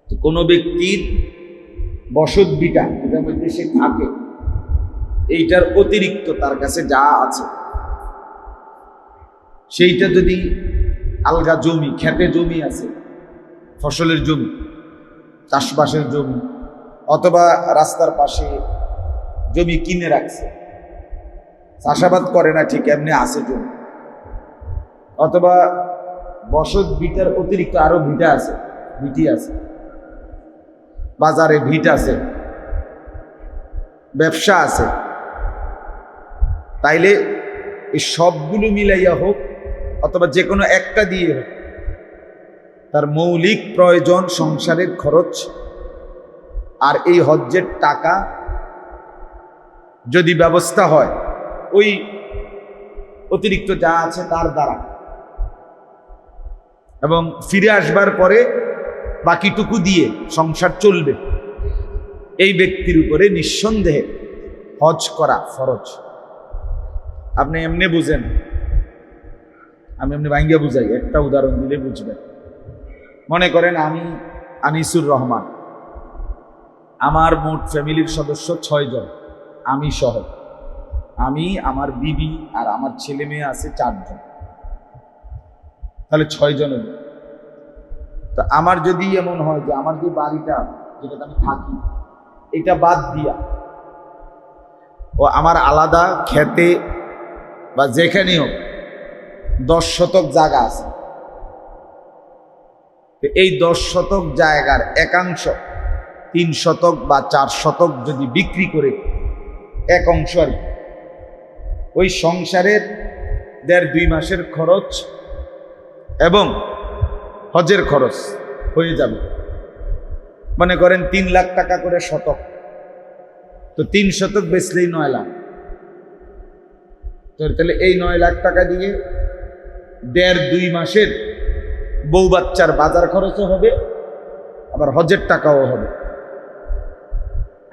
তো কোনো ব্যক্তির বসত বিটা, এটার মধ্যে সে থাকে, এইটার অতিরিক্ত তার কাছে যা আছে সেইটা যদি আলগা জমি, খেতে জমি আছে, ফসলের জমি, চাষবাসের জমি, অথবা রাস্তার পাশে জমি কিনে রাখছে, চাষাবাদ করে না ঠিক, এমনি আছে জমি, অথবা বসত ভিটার অতিরিক্ত আরো ভিটা আছে, ভিটি আছে, বাজারে ভিট আছে, ব্যবসা আছে, তাইলে এই সবগুলো মিলাইয়া হোক অথবা যে কোনো একটা দিয়ে হোক, তার মৌলিক প্রয়োজন, সংসারের খরচ আর এই হজ্জের টাকা যদি ব্যবস্থা হয় ওই অতিরিক্ত যা আছে তার দ্বারা, এবং ফিরে আসবার পরে বাকিটুকু দিয়ে সংসার চলবে, এই ব্যক্তির উপরে নিঃসন্দেহে হজ করা ফরজ। আপনি এমনি বুঝেন, আমি এমনি ভাঙ্গিয়া বুঝাই, একটা উদাহরণ দিলে বুঝবেন। মনে করেন আমি আনিসুর রহমান, আমার মোট ফ্যামিলির সদস্য 6 জন, আমি সহ, আমি, আমার বিবি আর আমার ছেলে মেয়ে আছে 4 জন, তাহলে 6 জনের। তো আমার যদি এমন হয় যে আমার যে বাড়িটা যেটাতে আমি থাকি এটা বাদ দিয়া ও আমার আলাদা খেতে বা যেখানেও 10 শতক জায়গা আছে, এই 10 শতক জায়গার একাংশ 3 শতক বা 4 শতক যদি বিক্রি করে এক অংশ আর ওই সংসারের 1.5-2 মাসের খরচ এবং হজের খরচ হয়ে যাবে। মনে করেন 3 লাখ টাকা করে শতক, তো 3 শতক বেচলেই 9 লাখ, তাহলে এই 9 লাখ টাকা দিয়ে 1.5-2 মাসের বউ বাচ্চার বাজার খরচও হবে, আবার হজের টাকাও হবে।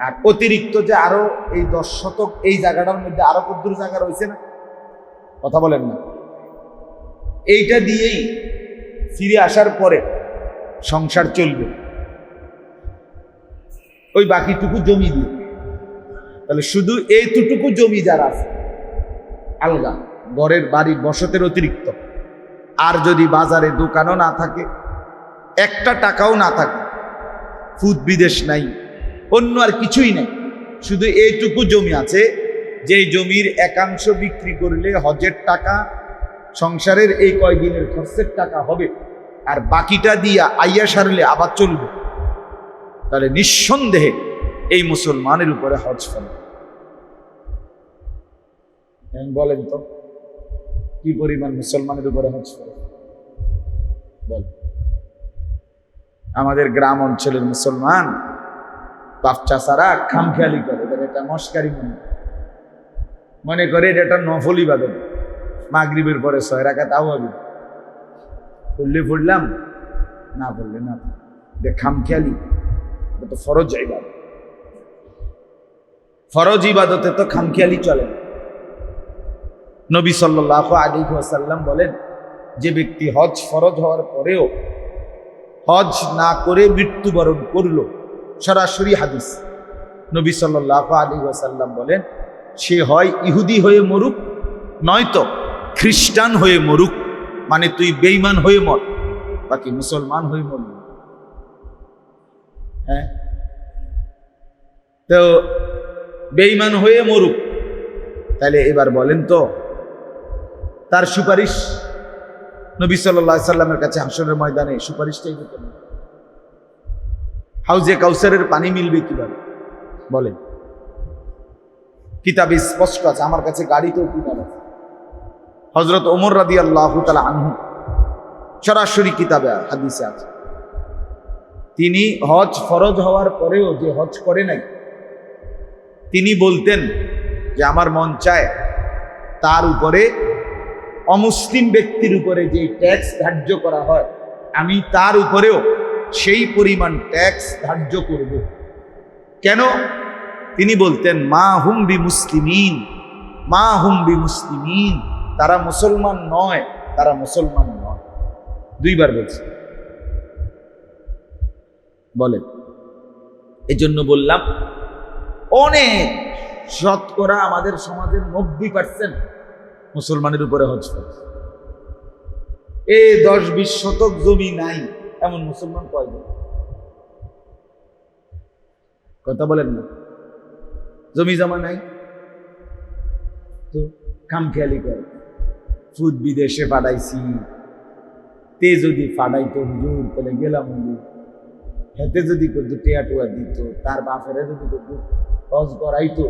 আর অতিরিক্ত যে আরো এই 10 শতক এই জায়গাটার মধ্যে আরো কতদূর জায়গা রয়েছে না, কথা বলেন না, এইটা দিয়েই ফিরে আসার পরে সংসার চলবে ওই বাকিটুকু জমি দিয়ে। তাহলে শুধু এইটুকু জমি যারা আছে আলগা, ঘরের বাড়ি বসতের অতিরিক্ত, আর যদি বাজারে দোকানও না থাকে, একটা টাকাও না থাকে, ফুদ বিদেশ নাই, অন্য আর কিছুই নাই, শুধু এইটুকু জমি আছে, যে জমির একাংশ বিক্রি করলে হজের টাকা, সংসারের এই কয়দিনের খরচের টাকা হবে, আর বাকিটা দিয়া আইয়া সারলে আবার চলবে, তাহলে নিঃসন্দেহে এই মুসলমানের উপরে হজ ফরজ। বলেন তো কি পরিমাণ মুসলমানের উপরে হজ ফরজ? বল, আমাদের গ্রাম অঞ্চলের মুসলমান বাচ্চা ছাড়া খামখেয়ালি করে, এটা মস্কারি মনে করে এটা নফল ইবাদত, মাগরিবের পরে 6 রাকাত তাওয়াবি পড়লে পড়লাম, না পড়লে না, এটা খামখেয়ালি, এটা তো ফরজ ইবাদত। ফরজ ইবাদতে তো খামখেয়ালি চলে না। নবী সাল্লাল্লাহু আলাইহি ওয়াসাল্লাম বলেন, যে ব্যক্তি হজ ফরজ হওয়ার পরেও হজ না করে মৃত্যুবরণ করলো, সরাসরি হাদিস, নবী সাল্লাল্লাহু আলাইহি ওয়াসাল্লাম বলেন, সে হয় ইহুদি হয়ে মরুক, নয়তো খ্রিস্টান হয়ে মরুক, মানে তুই বেঈমান হয়ে মর, বাকি মুসলমান হয়ে মরবি। হ্যাঁ, তো বেঈমান হয়ে মরুক, তাহলে এবার বলেন তো তার সুপারিশ নবী সাল্লাল্লাহু আলাইহি সাল্লামের কাছে হাসরের ময়দানে সুপারিশটাই দিতে হবে। হাউজে কাউসারের পানি মিলবে কিভাবে বলেন? কিতাবে স্পষ্ট আছে, আমার কাছে গাড়িতেও কিতাব আছে, হযরত ওমর রাদিয়াল্লাহু তাআলা আনহু সরাসরি কিতাবে হাদিসে আছে, তিনি হজ ফরজ হওয়ার পরেও যে হজ করে নাই, তিনি বলতেন যে আমার মন চায় তার উপরে অমুসলিম ব্যক্তির উপরে যে ট্যাক্স ধার্য করা হয়, আমি তার উপরেও সেই পরিমাণ ট্যাক্স ধার্য করব। কেন? তিনি বলতেন, মা হুম বি মুসলিমিন, মা হুম বি মুসলিমিন, তারা মুসলমান নয়, তারা মুসলমান নয়। 2 বার বলছে। বলেন, এই জন্য বললাম অনেক শতকরা আমাদের সমাজের 90% মুসলমানের উপরে হজ ফরজ। এই 10-20 শতক জমি নাই এমন মুসলমান কয়জন? কথা বলেন না। জমি জমা নাই তো খামখেয়ালি করে ফুদ বিদেশে পাঠাইছি, তে যদি পাঠাইতো হুজুর তাহলে গেলাম হুজুর, হেতে যদি করতো টেয়া টুয়া দিত, তার বাপেরা যদি করতো হজ করাইতো।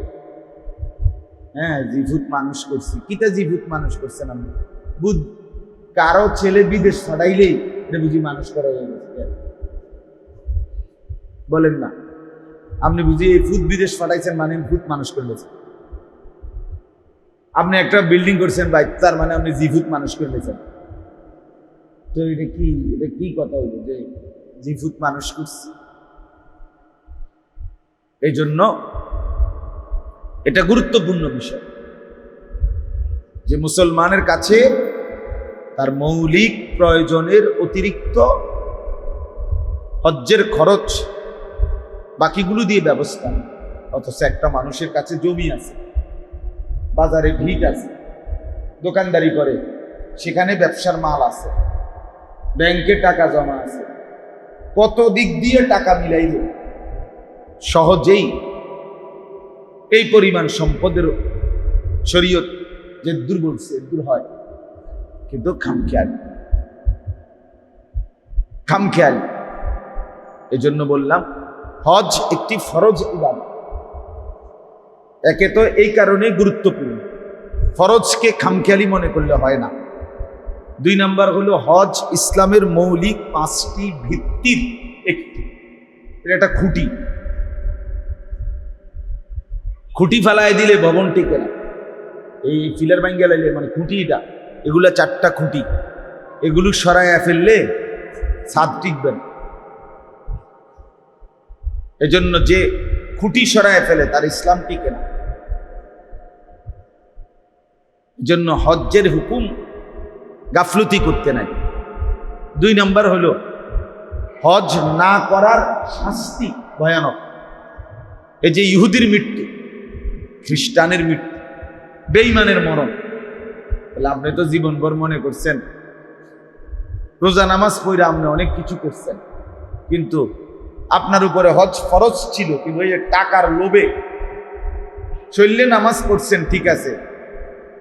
হ্যাঁ, জিভুত মানুষ করছি। কিতা জিভুত মানুষ করছেন আপনি? বুধ কারো ছেলে বিদেশ পাঠাইলেই এটা বুঝি মানুষ করা হয়ে গেছে? বলেন না। আপনি বুঝি এই ফুদ বিদেশ পাঠাইছেন মানে ভূত মানুষ করলেছেন? আপনি একটা বিল্ডিং করছেন ভাই, তার মানে আপনি জিভুত মানুষ করলেছেন? তো এটা কি কথা হইল যে জিভুত মানুষ করছি? এই জন্য এটা গুরুত্বপূর্ণ বিষয় যে মুসলমানের কাছে তার মৌলিক প্রয়োজনের অতিরিক্ত হজ্জের খরচ বাকিগুলো দিয়ে ব্যবস্থা। অথচ একটা মানুষের কাছে জমি আছে, বাজারে ভিট আছে, দোকানদারি করে, সেখানে ব্যবসার মাল আছে, ব্যাংকে টাকা জমা আছে, কত দিক দিয়ে টাকা মিলাইল সহজেই এই পরিমাণ সম্পদের শরীয়ত যে দূর বলছে দূর হয়। কিন্তু খামখেয়ালি। এই জন্য বললাম হজ একটি ফরজ ইবাদত। একে তো এই কারণে গুরুত্বপূর্ণ, ফরজকে খামখেয়ালি মনে করলে হয় না। 2 নাম্বার হলো হজ ইসলামের মৌলিক 5টি ভিত্তির একটি, এটা একটা খুঁটি। খুঁটি ফেলায় দিলে ভবন টিকে না। এই ফিলার ভাঙ্গা লাইলে মানে খুঁটিটা, এগুলা 4টা খুঁটি, এগুলো সরাইয়া ফেললে ছাদ টিকবে না। এজন্য যে খুঁটি সরাইয়া ফেলে তার ইসলাম টিকে না। এজন্য হজ্জের হুকুম গাফলতি করতে নাই। 2 নাম্বার হলো হজ না করার শাস্তি ভয়ানক। এই যে ইহুদির মৃত্যু, খ্রিস্টানের মৃত্যু, বেঈমানের মরণ, তাহলে আপনি তো জীবনভর মনে করছেন রোজা নামাজ পড়ে আপনি অনেক কিছু করছেন, কিন্তু আপনার উপরে হজ ফরজ ছিল, কিন্তু ওই টাকার লোভে চললে নামাজ পড়ছেন, ঠিক আছে,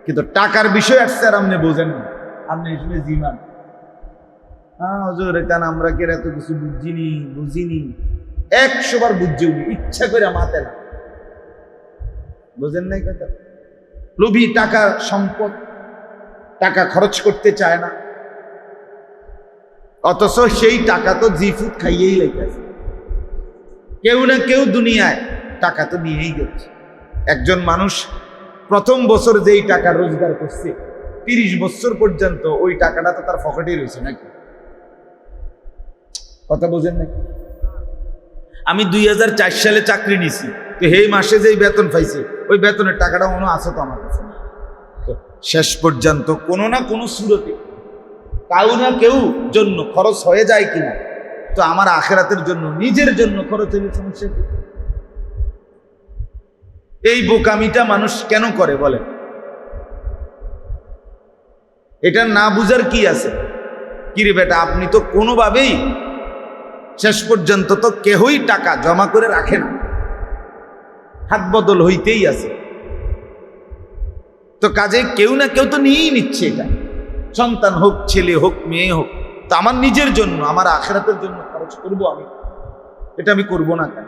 কিন্তু টাকার বিষয় আসছে আর আপনি বোঝেন না। আপনি এসে জিমান, হ্যাঁ হজুর এটা আমরা কে এত কিছু বুঝিনি 100 বার বুঝছেও ইচ্ছা করে মাতে না, বোঝেন নাই কথা। লোভী, টাকা সম্পদ, টাকা খরচ করতে চায় না, অথচ সেই টাকা তো জিফুত খাইয়েই লেগেছে। কেউ না কেউ দুনিয়ায় টাকা তো নিয়েই গেছে। একজন মানুষ প্রথম বছর যেই টাকা রোজগার করছে 30 বছর পর্যন্ত ওই টাকাটা তো তার পকেটেই রয়েছে নাকি? কথা বোঝেন নাকি? আমি 2004 সালে চাকরি নিছি, তো এই মাসে যেই বেতন পাইছি ওই বেতনের টাকাটা মনে আছে তো আমার কাছে। তো শেষ পর্যন্ত কোনো না কোনো সুরতে কাউ না কেউ জন্য খরচ হয়ে যায় কিনা, তো আমার আখেরাতের জন্য, নিজের জন্য খরচ হলে সমস্যা কি? এই বোকামিটা মানুষ কেন করে বলে? এটা না বুঝার কি আছে? কিরে বেটা, আপনি তো কোনোভাবেই শেষ পর্যন্ত তো কেহই টাকা জমা করে রাখে না, হাত বদল হইতেই আছে, তো কাজে কেউ না কেউ তো নিয়েই নিচ্ছে। এটা সন্তান হোক, ছেলে হোক, মেয়ে হোক, তো আমার নিজের জন্য, আমার আখিরাতের জন্য খরচ করবো আমি, এটা আমি করবো না কেন?